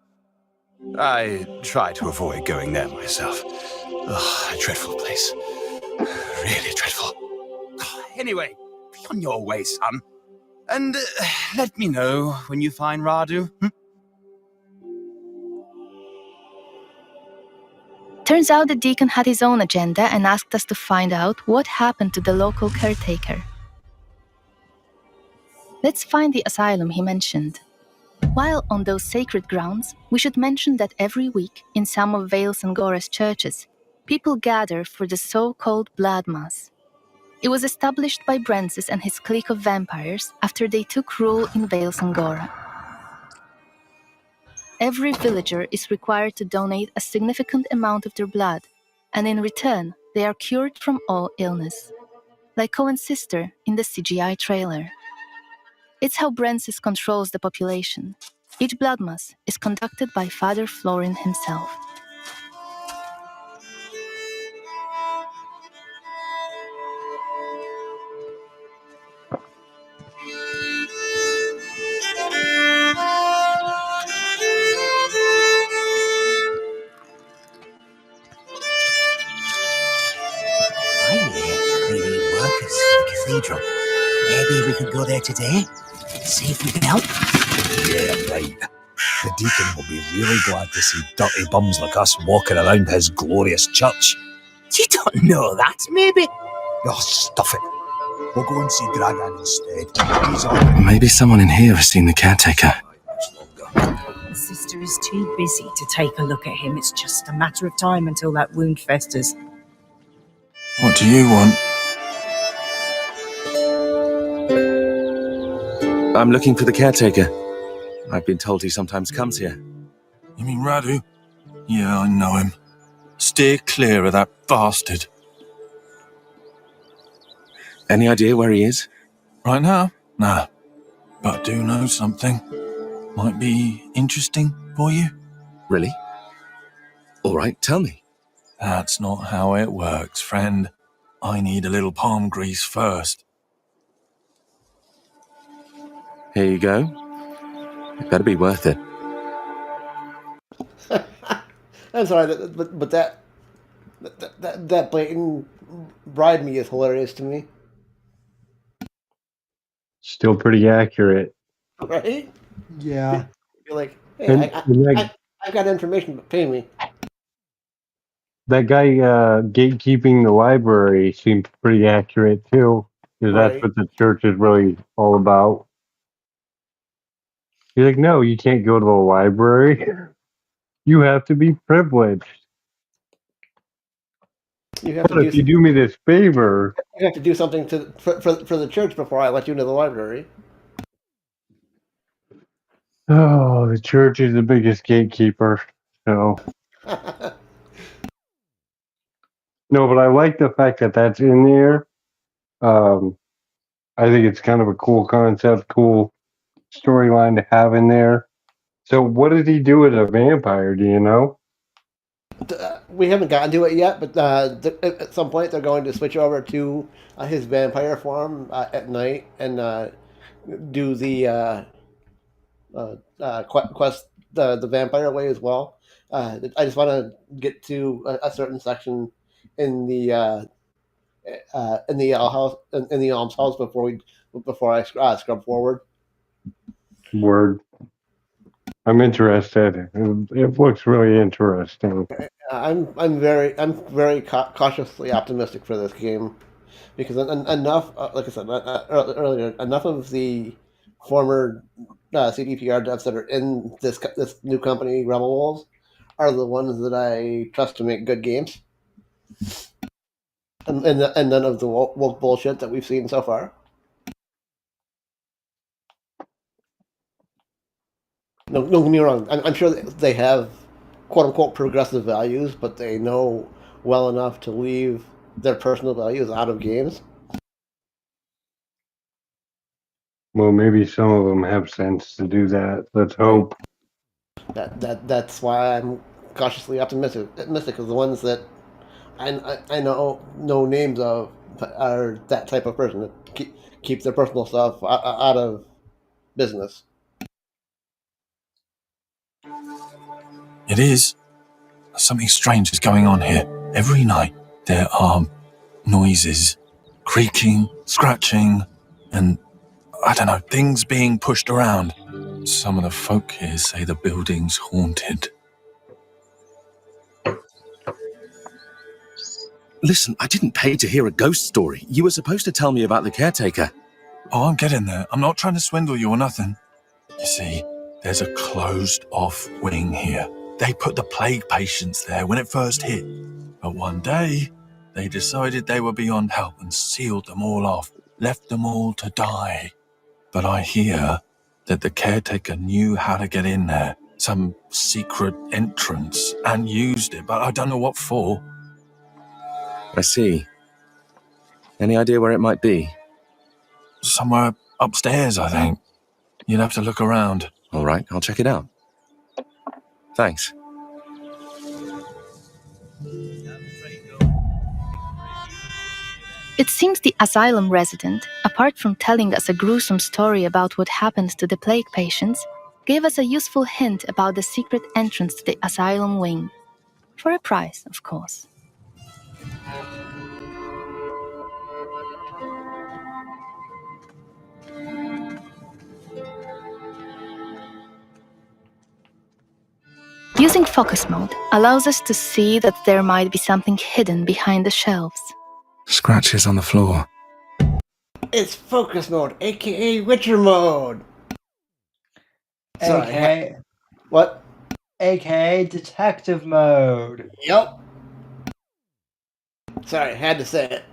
Speaker 6: I try to avoid going there myself. Ugh, a dreadful place. Really dreadful. Anyway, be on your way, son. And let me know when you find Radu.
Speaker 5: Turns out the deacon had his own agenda and asked us to find out what happened to the local caretaker. Let's find the asylum he mentioned. While on those sacred grounds, we should mention that every week, in some of Vales and Gora's churches, people gather for the so-called Blood Mass. It was established by Brensis and his clique of vampires after they took rule in Vales and Gora. Every villager is required to donate a significant amount of their blood, and in return, they are cured from all illness. Like Cohen's sister in the CGI trailer. It's how Brensis controls the population. Each blood mass is conducted by Father Florin himself.
Speaker 9: I hear they need workers for the cathedral. Maybe we could go there today, see if we can help.
Speaker 10: Yeah, right. The deacon will be really glad to see dirty bums like us walking around his glorious church.
Speaker 9: You don't know that, maybe?
Speaker 10: Oh, stuff it. We'll go and see Dragan instead. He's on.
Speaker 8: Maybe someone in here has seen the caretaker.
Speaker 11: The sister is too busy to take a look at him. It's just a matter of time until that wound festers.
Speaker 8: What do you want? I'm looking for the caretaker. I've been told he sometimes comes here.
Speaker 12: You mean Radu? Yeah, I know him. Steer clear of that bastard.
Speaker 8: Any idea where he is?
Speaker 12: Right now? Nah. But I do know something. Might be interesting for you.
Speaker 8: Really? All right, tell me.
Speaker 12: That's not how it works, friend. I need a little palm grease first.
Speaker 8: Here you go. It better be worth it.
Speaker 1: I'm sorry, but that blatant bride me is hilarious to me.
Speaker 4: Still pretty accurate.
Speaker 1: Right?
Speaker 2: Yeah.
Speaker 1: You're like, hey, I got information, but pay me.
Speaker 4: That guy gatekeeping the library seems pretty accurate too, because that's what the church is really all about. He's like, no, you can't go to the library. You have to be privileged.
Speaker 1: You have to
Speaker 4: if you do me this favor,
Speaker 1: you have to do something for the church before I let you into the library.
Speaker 4: Oh, the church is the biggest gatekeeper. So no, but I like the fact that that's in there. I think it's kind of a cool concept, cool storyline to have in there. So what did he do as a vampire? Do you know?
Speaker 1: We haven't gotten to it yet, but at some point they're going to switch over to his vampire form at night and do the quest the vampire way as well. I just want to get to a certain section in the almshouse before I scrub forward.
Speaker 4: Word. I'm interested. It looks really interesting.
Speaker 1: I'm very cautiously optimistic for this game because enough, like I said earlier, enough of the former CDPR devs that are in this new company, Rebel Wolves, are the ones that I trust to make good games, and none of the woke bullshit that we've seen so far. No, don't get me wrong. I'm sure they have quote-unquote progressive values, but they know well enough to leave their personal values out of games.
Speaker 4: Well, maybe some of them have sense to do that. Let's hope.
Speaker 1: That's why I'm cautiously optimistic. Because the ones that I know no names of are that type of person that keep their personal stuff out of business.
Speaker 12: It is. Something strange is going on here. Every night there are noises, creaking, scratching, and I don't know, things being pushed around. Some of the folk here say the building's haunted.
Speaker 8: Listen, I didn't pay to hear a ghost story. You were supposed to tell me about the caretaker.
Speaker 12: Oh, I'm getting there. I'm not trying to swindle you or nothing. You see, there's a closed-off wing here. They put the plague patients there when it first hit. But one day, they decided they were beyond help and sealed them all off, left them all to die. But I hear that the caretaker knew how to get in there, some secret entrance, and used it, but I don't know what for.
Speaker 8: I see. Any idea where it might be?
Speaker 12: Somewhere upstairs, I think. You'd have to look around.
Speaker 8: All right, I'll check it out. Thanks.
Speaker 5: It seems the asylum resident, apart from telling us a gruesome story about what happened to the plague patients, gave us a useful hint about the secret entrance to the asylum wing. For a price, of course. Using focus mode allows us to see that there might be something hidden behind the shelves.
Speaker 8: Scratches on the floor.
Speaker 1: It's focus mode, aka Witcher mode. Sorry,
Speaker 2: AKA,
Speaker 1: what?
Speaker 2: AKA detective mode.
Speaker 1: Yep. Sorry, had to say it.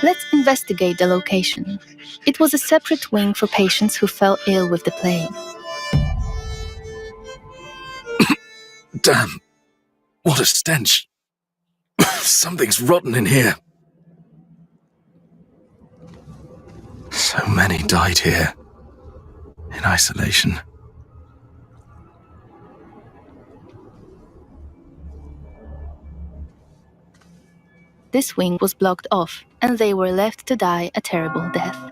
Speaker 5: Let's investigate the location. It was a separate wing for patients who fell ill with the plague.
Speaker 8: Damn. What a stench. Something's rotten in here. So many died here. In isolation.
Speaker 5: This wing was blocked off, and they were left to die a terrible death.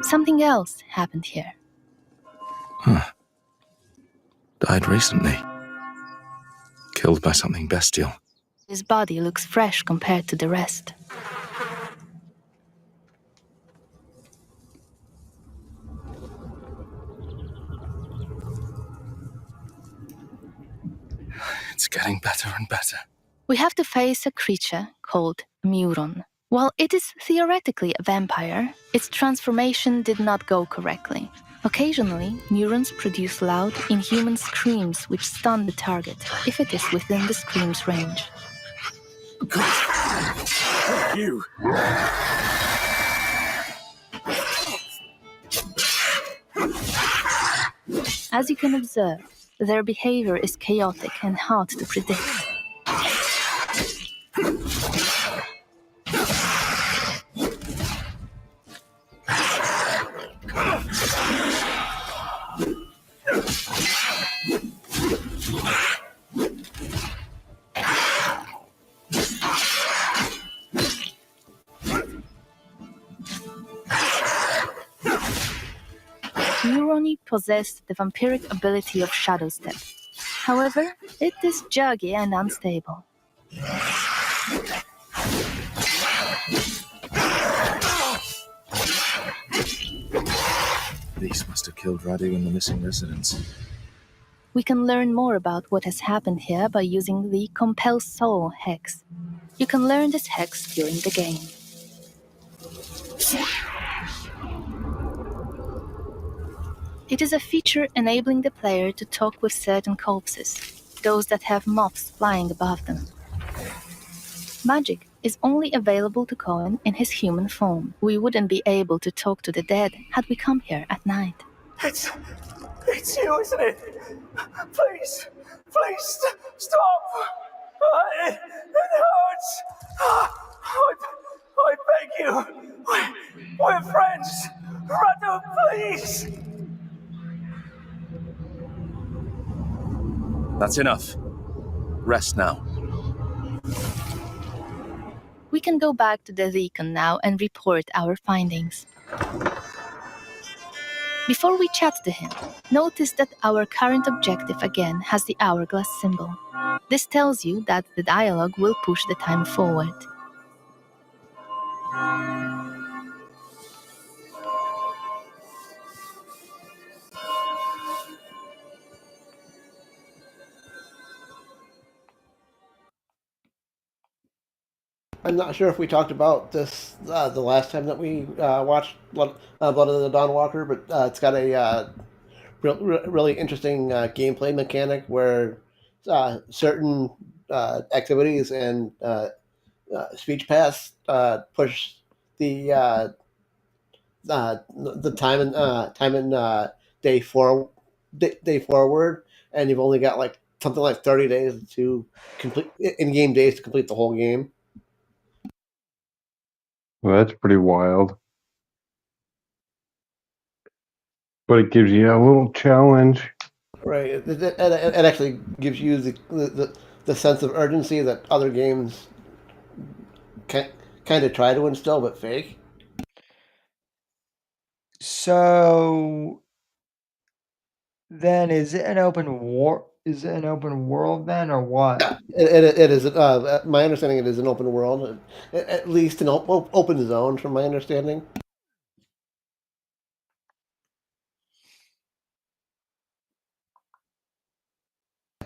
Speaker 5: Something else happened here.
Speaker 8: Huh. Died recently. Killed by something bestial.
Speaker 5: His body looks fresh compared to the rest.
Speaker 8: It's getting better and better.
Speaker 5: We have to face a creature called Muron. While it is theoretically a vampire, its transformation did not go correctly. Occasionally, Murons produce loud, inhuman screams which stun the target, if it is within the scream's range.
Speaker 8: You!
Speaker 5: As you can observe, their behavior is chaotic and hard to predict. Muroni possessed the vampiric ability of Shadow Step. However, it is juggy and unstable.
Speaker 8: These must have killed Radu and the missing residents.
Speaker 5: We can learn more about what has happened here by using the Compel Soul hex. You can learn this hex during the game. It is a feature enabling the player to talk with certain corpses, those that have moths flying above them. Magic is only available to Cohen in his human form. We wouldn't be able to talk to the dead had we come here at night.
Speaker 6: It's you, isn't it? Please, stop! It hurts! I beg you! We're friends! Radu, please!
Speaker 8: That's enough. Rest now.
Speaker 5: We can go back to the Deacon now and report our findings. Before we chat to him, notice that our current objective again has the hourglass symbol. This tells you that the dialogue will push the time forward.
Speaker 1: I'm not sure if we talked about this the last time that we watched Blood of the Dawnwalker, but it's got a really interesting gameplay mechanic where certain activities and speech paths push the time and day forward, and you've only got like something like 30 days to complete in-game days to complete the whole game.
Speaker 4: Well, that's pretty wild. But it gives you a little challenge.
Speaker 1: Right. It actually gives you the sense of urgency that other games kind of try to instill, but fake.
Speaker 2: So then, is it an open war? Is it an open world then, or what?
Speaker 1: It is. My understanding, it is an open world, at least an open zone, from my understanding.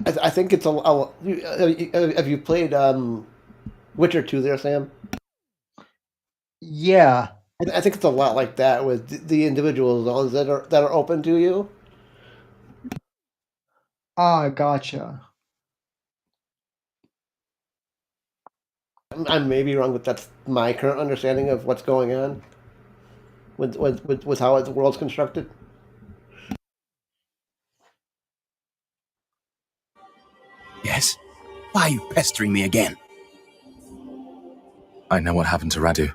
Speaker 1: I think it's have you played Witcher 2 there, Sam?
Speaker 2: Yeah.
Speaker 1: I think it's a lot like that with the individual zones that are open to you.
Speaker 2: Ah, gotcha.
Speaker 1: I may be wrong, but that's my current understanding of what's going on with how the world's constructed.
Speaker 6: Yes? Why are you pestering me again?
Speaker 8: I know what happened to Radu.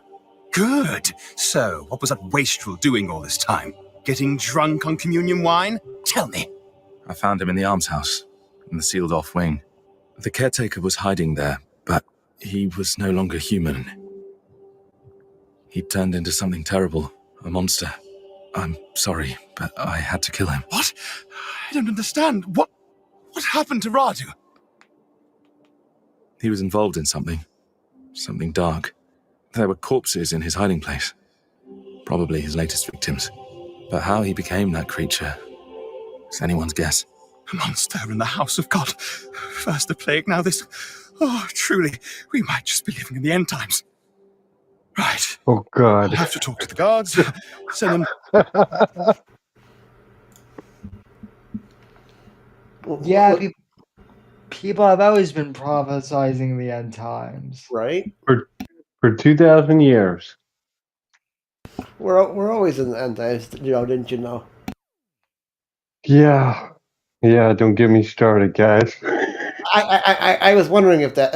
Speaker 6: Good. So, what was that wastrel doing all this time? Getting drunk on communion wine? Tell me.
Speaker 8: I found him in the almshouse, in the sealed-off wing. The caretaker was hiding there, but he was no longer human. He turned into something terrible, a monster. I'm sorry, but I had to kill him.
Speaker 6: What? I don't understand. What happened to Radu?
Speaker 8: He was involved in something dark. There were corpses in his hiding place. Probably his latest victims. But how he became that creature is anyone's guess.
Speaker 6: A monster in the house of God. First the plague, now this. Oh, truly, we might just be living in the end times. Right.
Speaker 4: Oh, God.
Speaker 6: I'll have to talk to the guards. Send them.
Speaker 2: Yeah, people have always been prophesizing the end times.
Speaker 1: Right?
Speaker 4: For 2,000 years.
Speaker 1: We're always in the end times, didn't you know?
Speaker 4: Yeah, don't get me started, guys.
Speaker 1: I was wondering if that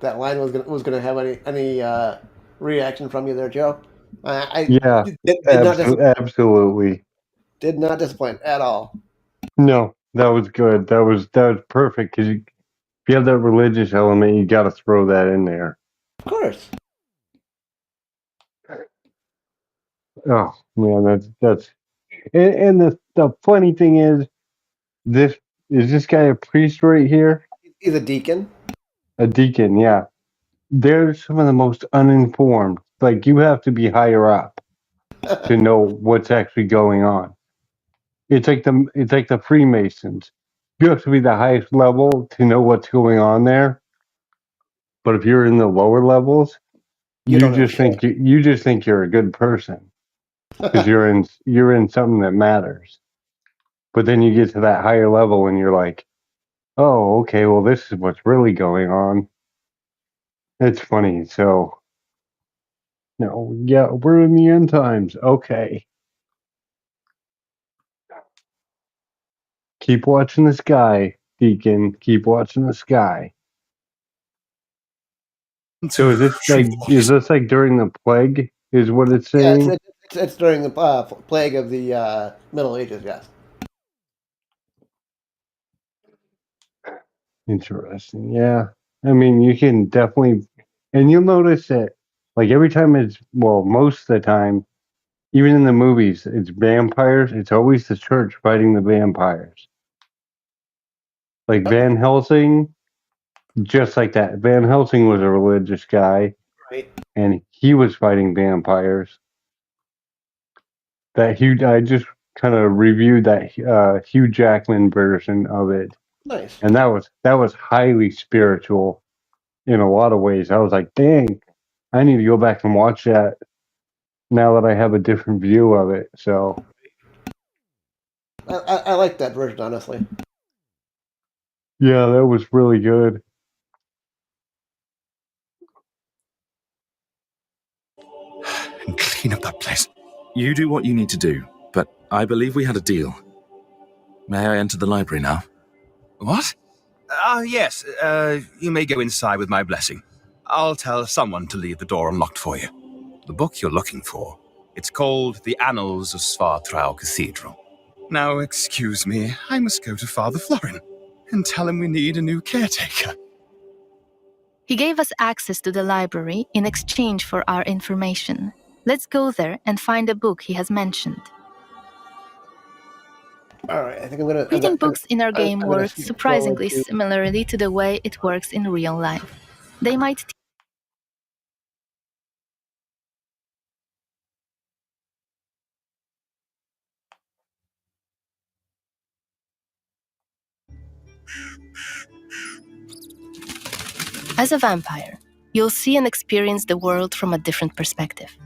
Speaker 1: line was gonna have any reaction from you there, Joe.
Speaker 4: Absolutely.
Speaker 1: Did not disappoint at all.
Speaker 4: No, that was good. That was perfect because if you have that religious element, you got to throw that in there.
Speaker 1: Of course.
Speaker 4: Oh man, that's and the funny thing is this guy a priest right here?
Speaker 1: He's a deacon.
Speaker 4: A deacon, yeah. They're some of the most uninformed. Like you have to be higher up to know what's actually going on. It's like the Freemasons. You have to be the highest level to know what's going on there. But if you're in the lower levels, you just think you're a good person because you're in something that matters. But then you get to that higher level and you're like, oh, okay, well, this is what's really going on. It's funny. So, no, yeah, we're in the end times. Okay. Keep watching the sky, Deacon. Keep watching the sky. So is this like during the plague? Is what it's
Speaker 1: Yeah,
Speaker 4: saying?
Speaker 1: it's during the plague of the Middle Ages. Yes.
Speaker 4: Interesting. Yeah. I mean, you can definitely, and you'll notice that, like every time most of the time, even in the movies, it's vampires. It's always the church fighting the vampires. Like Van Helsing, just like that. Van Helsing was a religious guy,
Speaker 1: Right.
Speaker 4: and he was fighting vampires. I just kind of reviewed that Hugh Jackman version of it,
Speaker 1: Nice.
Speaker 4: and that was highly spiritual in a lot of ways. I was like, dang, I need to go back and watch that now that I have a different view of it. So
Speaker 1: I like that version, honestly.
Speaker 4: yeah, that was really good.
Speaker 6: And clean up that place.
Speaker 8: You do what you need to do, but I believe we had a deal. May I enter the library now?
Speaker 6: What? Yes. You may go inside with my blessing. I'll tell someone to leave the door unlocked for you. The book you're looking for, it's called The Annals of Svartrau Cathedral. Now, excuse me, I must go to Father Florin and tell him we need a new caretaker.
Speaker 5: He gave us access to the library in exchange for our information. Let's go there and find a book he has mentioned.
Speaker 1: All right, I think I'm gonna.
Speaker 5: Reading books in our game
Speaker 1: I'm gonna
Speaker 5: works
Speaker 1: skip
Speaker 5: surprisingly
Speaker 1: forward to-
Speaker 5: similarly to the way it works in real life. They might As a vampire, you'll see and experience the world from a different perspective.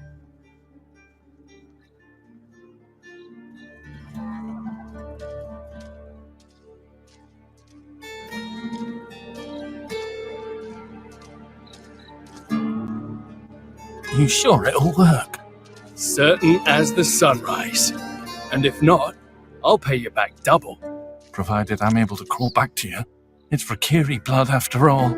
Speaker 13: You sure it'll work? Certain as the sunrise. And if not, I'll pay you back double. Provided I'm able to crawl back to you. It's for Kiri blood after all.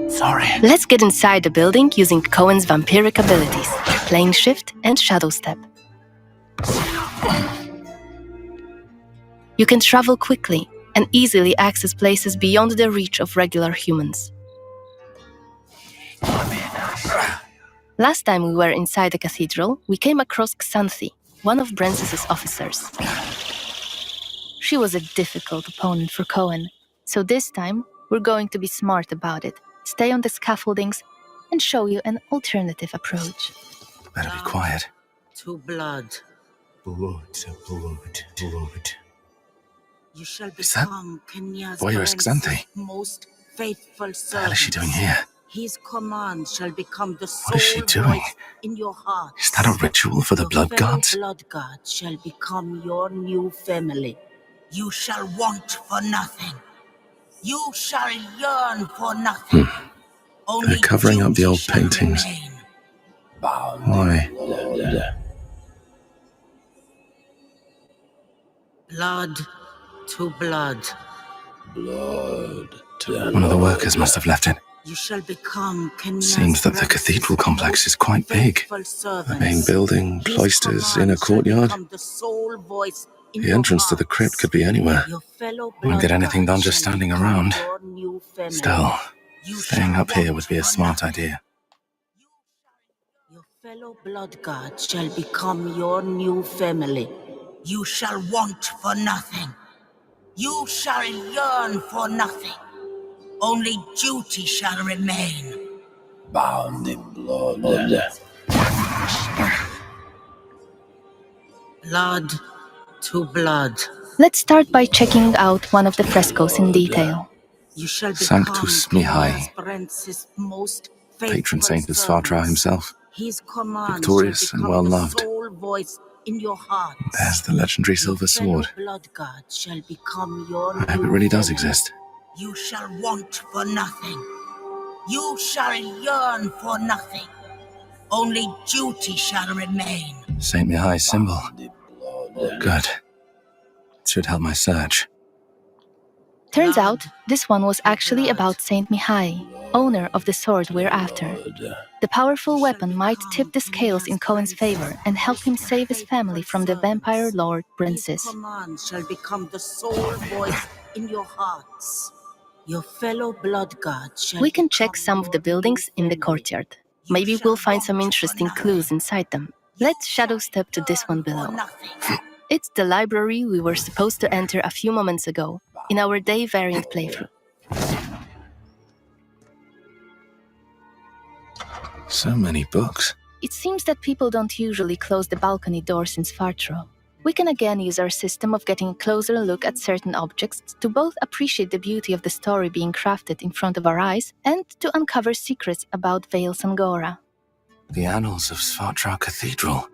Speaker 13: Sorry.
Speaker 5: Let's get inside the building using Cohen's vampiric abilities, Plane Shift and Shadow Step. You can travel quickly and easily access places beyond the reach of regular humans. Last time we were inside the cathedral, we came across Xanthi, one of Brensis's officers. She was a difficult opponent for Cohen, so this time we're going to be smart about it, stay on the scaffoldings, and show you an alternative approach.
Speaker 8: Better be quiet.
Speaker 9: To blood.
Speaker 10: Blood, blood, blood.
Speaker 9: You shall
Speaker 8: Is that
Speaker 9: become Kenya's
Speaker 8: Voyeur's Xanthi?
Speaker 9: most faithful servant.
Speaker 8: What the hell is she doing here?
Speaker 9: His command shall become the
Speaker 8: What is she
Speaker 9: sole
Speaker 8: doing?
Speaker 9: voice in your heart.
Speaker 8: Is that a ritual for the
Speaker 9: Your
Speaker 8: blood
Speaker 9: fellow
Speaker 8: gods?
Speaker 9: blood god shall become your new family. You shall want for nothing. You shall yearn for nothing. Only
Speaker 8: They're covering up the
Speaker 9: duty
Speaker 8: old
Speaker 9: shall
Speaker 8: paintings.
Speaker 9: remain.
Speaker 8: Why?
Speaker 9: Blood to blood.
Speaker 10: Blood to
Speaker 8: One of the workers must have left it.
Speaker 9: You shall become Kenya's
Speaker 8: Seems that the cathedral complex is quite big. The main building, cloisters, inner courtyard. The entrance to the crypt could be anywhere. Won't get anything done just standing around. Still, staying up here would be a smart idea.
Speaker 9: Your fellow blood god shall become your new family. You shall want for nothing. You shall yearn for nothing. Only duty shall remain.
Speaker 10: bound in blood.
Speaker 9: Blood to blood.
Speaker 5: Let's start by checking out one of the frescoes in detail.
Speaker 9: You shall
Speaker 8: Sanctus Mihai,
Speaker 9: most
Speaker 8: patron saint of Svartrau himself.
Speaker 9: His command
Speaker 8: Victorious and well loved.
Speaker 9: Voice in your heart.
Speaker 8: There's the legendary silver sword.
Speaker 9: Blood god shall become your
Speaker 8: I hope it really does exist.
Speaker 9: You shall want for nothing. You shall yearn for nothing. Only duty shall remain.
Speaker 8: Saint Mihai's symbol. Good. It should help my search.
Speaker 5: Turns out, this one was actually about Saint Mihai, owner of the sword we're after. The powerful weapon might tip the scales in Cohen's favor and help him save his family from the vampire lord Princess.
Speaker 9: His commands shall become the sole voice in your hearts. Your fellow blood gods shall
Speaker 5: We can check some of the buildings in the courtyard. Maybe we'll find some interesting clues inside them. Let's shadow step to this one below. It's the library we were supposed to enter a few moments ago, in our day variant playthrough.
Speaker 8: So many books.
Speaker 5: It seems that people don't usually close the balcony doors in Svartro. We can again use our system of getting a closer look at certain objects to both appreciate the beauty of the story being crafted in front of our eyes and to uncover secrets about Vale Sangora.
Speaker 8: The annals of Svartra Cathedral.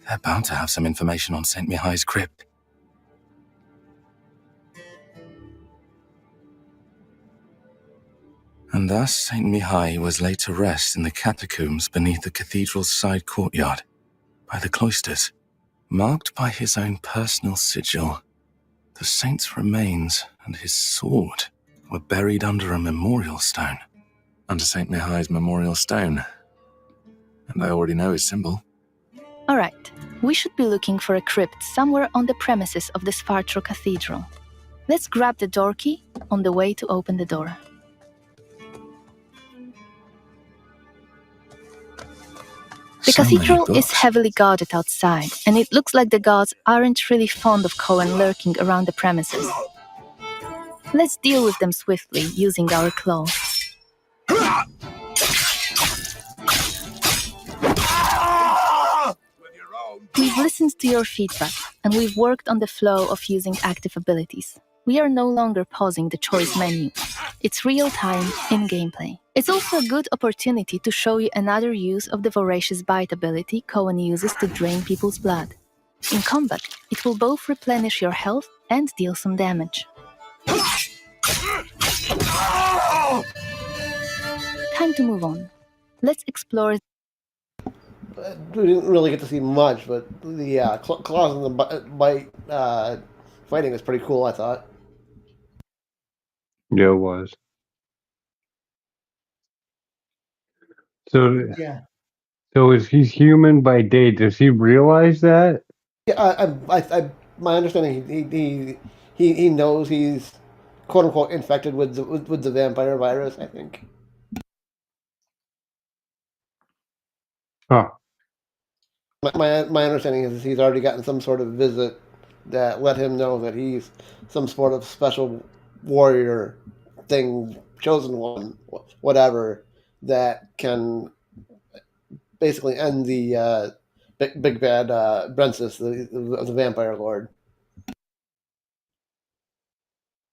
Speaker 8: They're bound to have some information on Saint Mihai's crypt. And thus Saint Mihai was laid to rest in the catacombs beneath the cathedral's side courtyard, by the cloisters, marked by his own personal sigil. The saint's remains and his sword were buried under a memorial stone. Under Saint Mihai's memorial stone. And I already know his symbol.
Speaker 5: Alright, we should be looking for a crypt somewhere on the premises of the Svartro Cathedral. Let's grab the door key on the way to open the door. The cathedral is heavily guarded outside, and it looks like the gods aren't really fond of Cohen lurking around the premises. Let's deal with them swiftly, using our claws. We've listened to your feedback, and we've worked on the flow of using active abilities. We are no longer pausing the choice menu. It's real-time, in-gameplay. It's also a good opportunity to show you another use of the Voracious Bite ability Cohen uses to drain people's blood. In combat, it will both replenish your health and deal some damage. Time to move on. Let's explore...
Speaker 1: We didn't really get to see much, but the claws and the bite fighting is pretty cool, I thought.
Speaker 4: Yeah, it was. So,
Speaker 2: Yeah.
Speaker 4: So if he's human by day, does he realize that?
Speaker 1: Yeah, my understanding, he knows he's quote unquote infected with the vampire virus. I think.
Speaker 4: Huh.
Speaker 1: My understanding is he's already gotten some sort of visit that let him know that he's some sort of special warrior thing, chosen one, whatever, that can basically end the big bad Brensis, the vampire lord.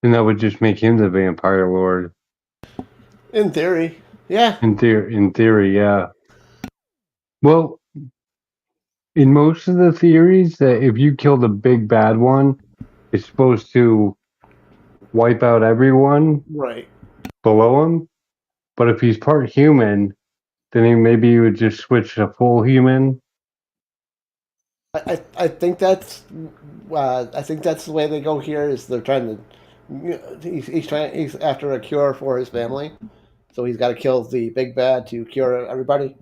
Speaker 4: And that would just make him the vampire lord.
Speaker 1: In theory, yeah.
Speaker 4: In theory, yeah. Well, in most of the theories, that if you kill the big bad one, it's supposed to wipe out everyone
Speaker 1: Right.
Speaker 4: below him. But if he's part human, then maybe he would just switch to full human.
Speaker 1: I think that's the way they go here. Is they're trying to he's after a cure for his family, so he's got to kill the big bad to cure everybody.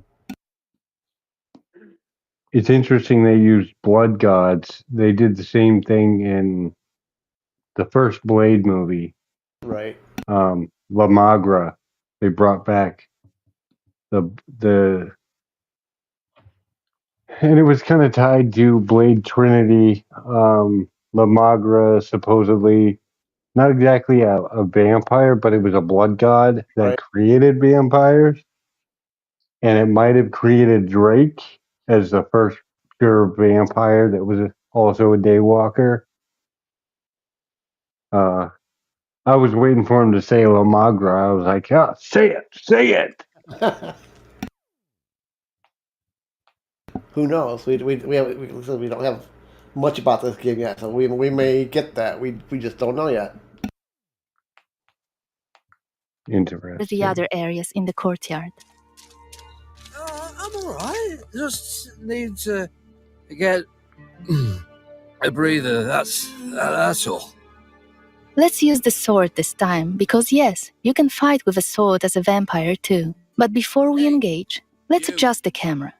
Speaker 4: It's interesting they used blood gods. They did the same thing in the first Blade movie.
Speaker 1: Right.
Speaker 4: La Magra. They brought back the and it was kind of tied to Blade Trinity. La Magra supposedly not exactly a vampire, but it was a blood god that created vampires. And it might have created Drake as the first pure vampire that was also a daywalker. I was waiting for him to say La Magra. I was like, oh, say it.
Speaker 1: Who knows? We don't have much about this game yet, so we may get that. We just don't know yet.
Speaker 4: Interesting.
Speaker 5: the other areas in the courtyard.
Speaker 10: I'm alright. Just need to get a breather. That's all.
Speaker 5: Let's use the sword this time, because yes, you can fight with a sword as a vampire too. But before we engage, let's adjust the camera.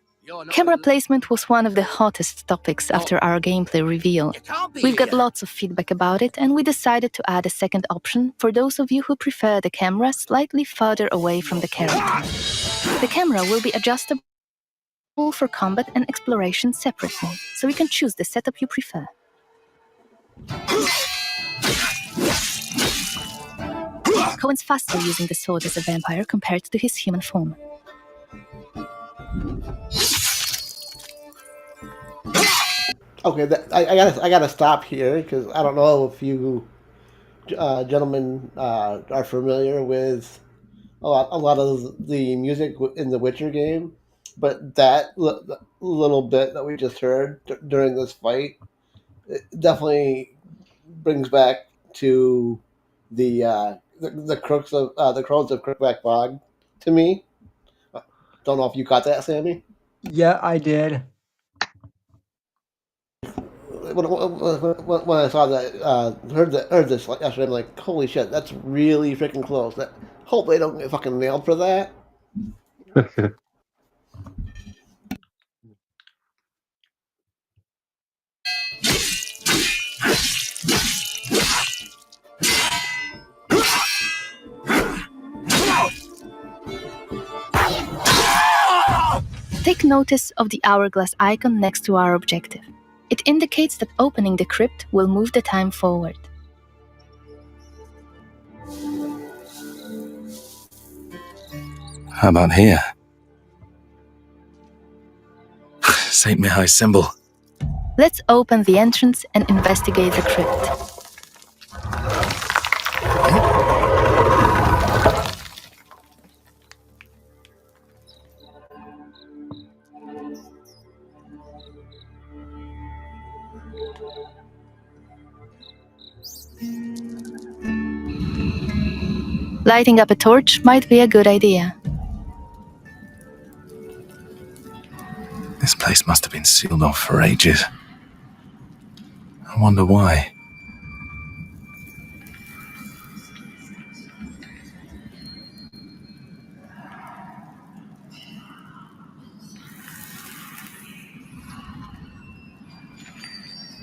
Speaker 5: Camera placement was one of the hottest topics after our gameplay reveal. We've got lots of feedback about it, and we decided to add a second option for those of you who prefer the camera slightly further away from the character. The camera will be adjustable for combat and exploration separately, so you can choose the setup you prefer. Cohen's faster using the sword as a vampire compared to his human form.
Speaker 1: Okay, I gotta stop here because I don't know if you gentlemen are familiar with a lot of the music in the Witcher game, but that little bit that we just heard during this fight definitely brings back to the crooks of the crones of Crookback Bog to me. Don't know if you got that, Sammy.
Speaker 2: Yeah, I did.
Speaker 1: When I saw that, heard this yesterday, I'm like, holy shit, that's really freaking close. Hope they don't get fucking nailed for that.
Speaker 5: Take notice of the hourglass icon next to our objective. It indicates that opening the crypt will move the time forward.
Speaker 8: How about here? St. Mihai's symbol.
Speaker 5: Let's open the entrance and investigate the crypt. Lighting up a torch might be a good idea.
Speaker 8: This place must have been sealed off for ages. I wonder why.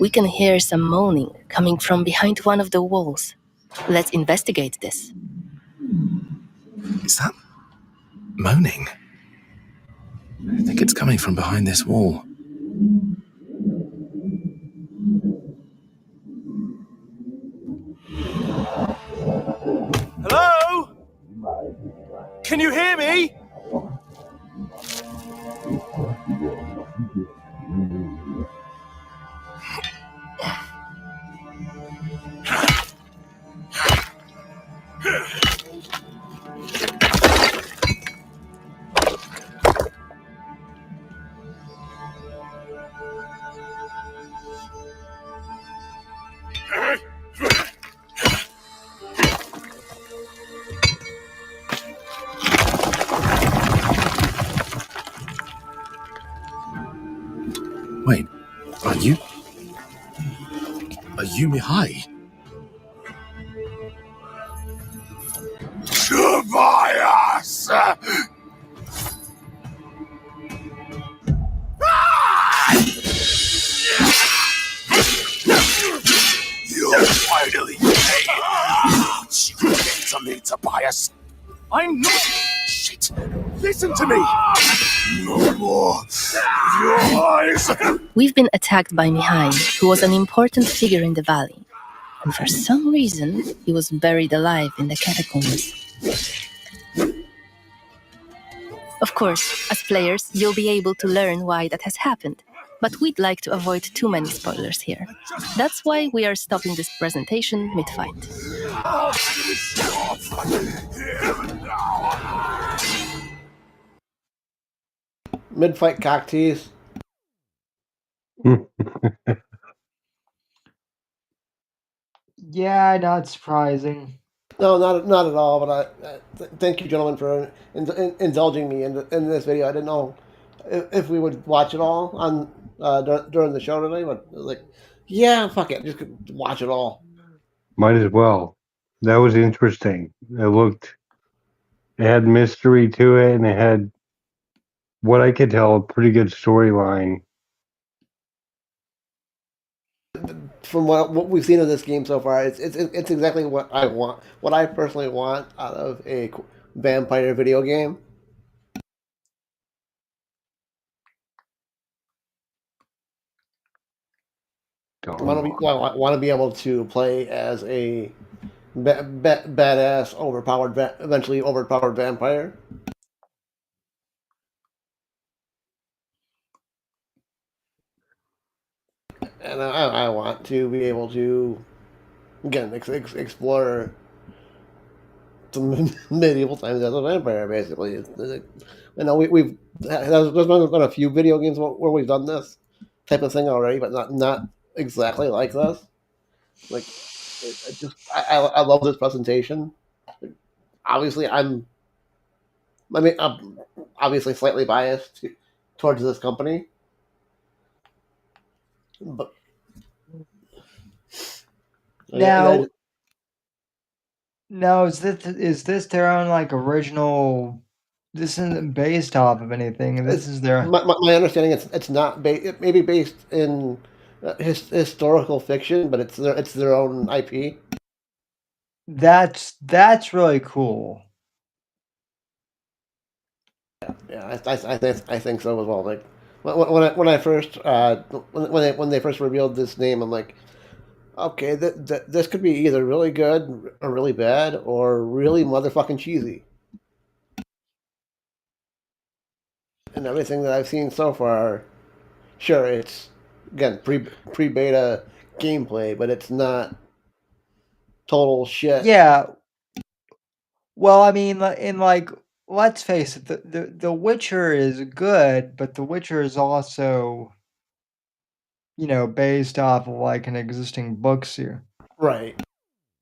Speaker 5: We can hear some moaning coming from behind one of the walls. Let's investigate this.
Speaker 8: Is that moaning? I think it's coming from behind this wall.
Speaker 6: Hello? Can you hear me?
Speaker 8: Wait, are you Mihai?
Speaker 6: Tobias! You're finally paid! You get to me, Tobias! I'm not... Shit! Listen to me! No more! Your eyes!
Speaker 5: We've been attacked by Mihai, who was an important figure in the valley. And for some reason, he was buried alive in the catacombs. Of course, as players, you'll be able to learn why that has happened. But we'd like to avoid too many spoilers here. That's why we are stopping this presentation mid-fight.
Speaker 1: Mid-fight cock tease.
Speaker 2: Yeah, not surprising.
Speaker 1: No, not at all. But thank you, gentlemen, for indulging me in this video. I didn't know if we would watch it all on during the show today, but like, yeah, fuck it, just watch it all.
Speaker 4: Might as well. That was interesting. It had mystery to it, and it had, what I could tell, a pretty good storyline.
Speaker 1: From what we've seen of this game so far, it's exactly what I want, what I personally want out of a vampire video game. Want to be able to play as a badass, eventually overpowered vampire. And I want to be able to, again, explore some medieval times as a vampire, basically. You know, there's been a few video games where we've done this type of thing already, but not exactly like this. Like, I love this presentation. Obviously, I'm obviously slightly biased towards this company, but
Speaker 2: now, now is this their own like original? This isn't based off of anything. This is their.
Speaker 1: My understanding. It's not it may be based in historical fiction, but it's their own IP.
Speaker 2: That's really cool.
Speaker 1: Yeah, I think so as well. Like when I first when they first revealed this name, I'm like, okay, this could be either really good or really bad or really motherfucking cheesy. And everything that I've seen so far, sure, it's again pre beta gameplay, but it's not total shit.
Speaker 2: Yeah. Well, I mean, let's face it, the Witcher is good, but The Witcher is also, based off of like an existing book
Speaker 1: Right.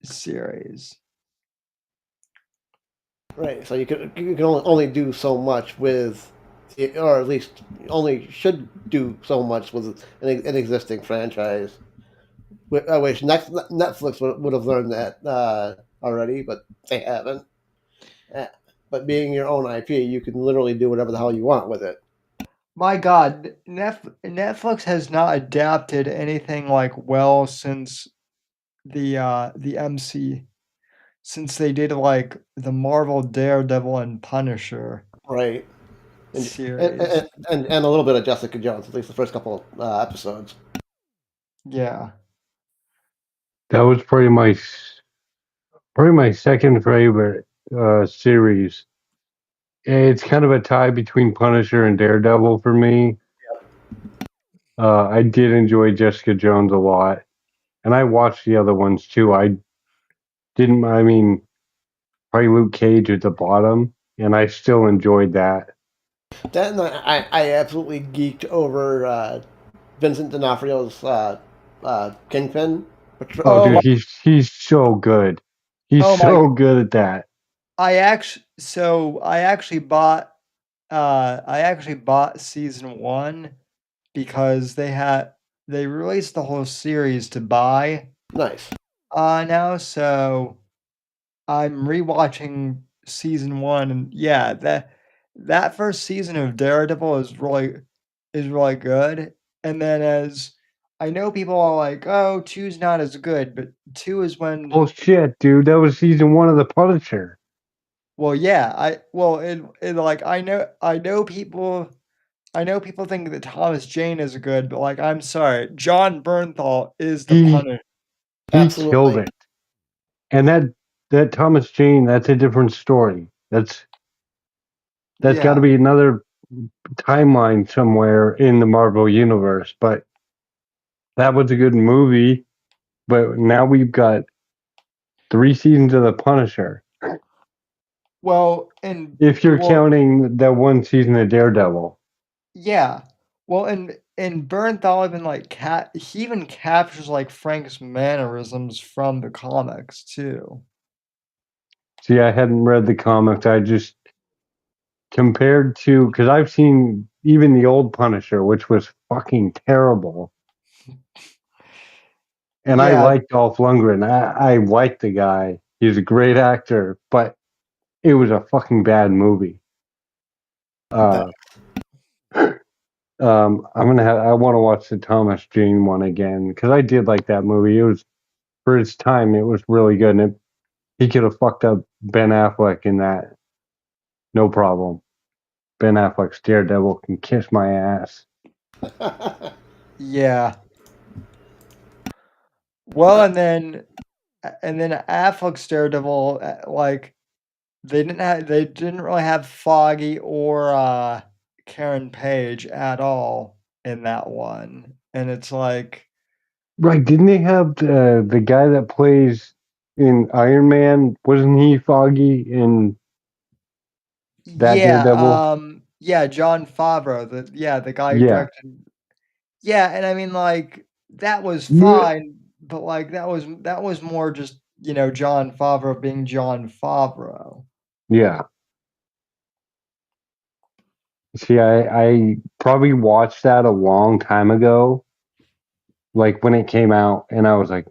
Speaker 2: series.
Speaker 1: Right. So you can only do so much with, or at least only should do so much with an existing franchise. I wish Netflix would have learned that already, but they haven't. But being your own IP, you can literally do whatever the hell you want with it.
Speaker 2: My God, Netflix has not adapted anything like well since the MC, since they did like the Marvel Daredevil and Punisher
Speaker 1: Right.
Speaker 2: series.
Speaker 1: And a little bit of Jessica Jones, at least the first couple episodes.
Speaker 2: Yeah.
Speaker 4: That was probably my second favorite series. It's kind of a tie between Punisher and Daredevil for me. I did enjoy Jessica Jones a lot, and I watched the other ones too. I mean, probably Luke Cage at the bottom, and I still enjoyed that.
Speaker 1: That and I absolutely geeked over Vincent D'Onofrio's Kingpin.
Speaker 4: Oh, dude, he's so good. He's so good at that.
Speaker 2: I actually bought season 1 because they released the whole series to buy.
Speaker 1: Nice.
Speaker 2: Now, so I'm rewatching season 1, and yeah, that first season of Daredevil is really good. And then as I know people are like, oh, 2's not as good, but 2 is when.
Speaker 4: Oh shit, dude, that was season 1 of The Punisher.
Speaker 2: Well, yeah, I know people think that Thomas Jane is good, but like, I'm sorry, John Bernthal is the Punisher.
Speaker 4: He killed it. And that Thomas Jane, that's a different story. That's got to be another timeline somewhere in the Marvel universe. But that was a good movie. But now we've got 3 seasons of The Punisher.
Speaker 2: Well, and
Speaker 4: if you're counting that one season of Daredevil.
Speaker 2: Yeah. Well, and Bernthal even like he even captures like Frank's mannerisms from the comics too.
Speaker 4: See, I hadn't read the comics. I just compared to, because I've seen even the old Punisher, which was fucking terrible. And I
Speaker 2: Yeah.
Speaker 4: like Dolph Lundgren. I like the guy. He's a great actor, but it was a fucking bad movie. I'm gonna have. I want to watch the Thomas Jane one again because I did like that movie. It was for its time. It was really good, and he could have fucked up Ben Affleck in that. No problem. Ben Affleck's Daredevil can kiss my ass.
Speaker 2: Yeah. Well, and then Affleck's Daredevil, like they didn't really have Foggy or Karen Page at all in that one, and it's like,
Speaker 4: Right? Didn't they have the guy that plays in Iron Man? Wasn't he Foggy in that Daredevil?
Speaker 2: yeah, John Favreau, the guy who
Speaker 4: Yeah.
Speaker 2: directed. Yeah, and I mean, like, that was
Speaker 4: Yeah.
Speaker 2: fine, but, like, that was more just, John Favreau being John Favreau.
Speaker 4: Yeah. See, I probably watched that a long time ago, like when it came out, and I was like,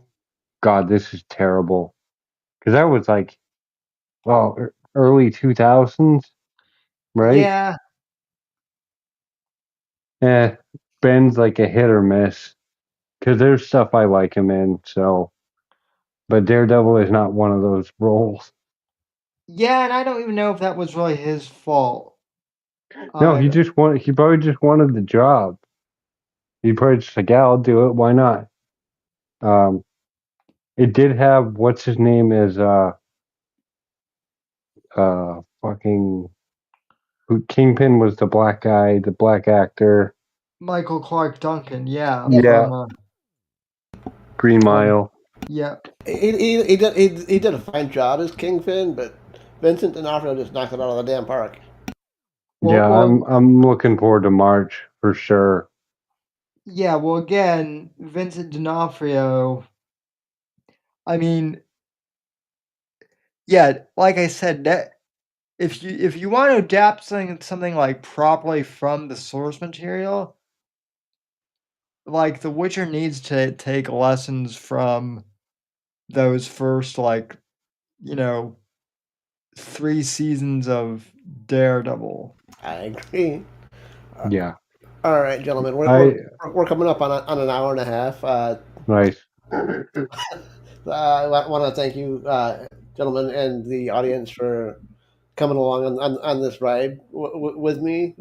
Speaker 4: God, this is terrible. Because that was like, well, early 2000s, right?
Speaker 2: Yeah.
Speaker 4: Ben's like a hit or miss. Because there's stuff I like him in, so. But Daredevil is not one of those roles.
Speaker 2: Yeah, and I don't even know if that was really his fault.
Speaker 4: No, he probably just wanted the job. He probably just like, yeah, I'll do it. Why not? It did have what's his name is fucking who Kingpin was the black guy, the black actor.
Speaker 2: Michael Clark Duncan, yeah.
Speaker 4: Yeah.
Speaker 2: From,
Speaker 4: Green Mile.
Speaker 2: Yeah.
Speaker 1: He did a fine job as Kingpin, but Vincent D'Onofrio just knocked it out of the damn park.
Speaker 4: I'm looking forward to March for sure.
Speaker 2: Yeah, well, again, Vincent D'Onofrio, I mean, yeah, like I said, that if you want to adapt something like properly from the source material, like The Witcher needs to take lessons from those first, like, 3 seasons of Daredevil.
Speaker 1: I agree.
Speaker 4: Yeah.
Speaker 1: All right, gentlemen, we're coming up on an hour and a half.
Speaker 4: Nice.
Speaker 1: I want to thank you, gentlemen, and the audience for coming along on this ride with me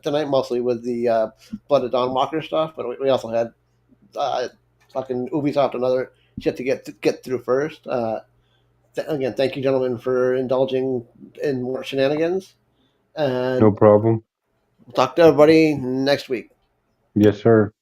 Speaker 1: tonight, mostly with the Blood of Dawnwalker stuff, but we also had fucking Ubisoft and other shit to get through first. Again, thank you, gentlemen, for indulging in more shenanigans. And
Speaker 4: no problem.
Speaker 1: We'll talk to everybody next week.
Speaker 4: Yes, sir.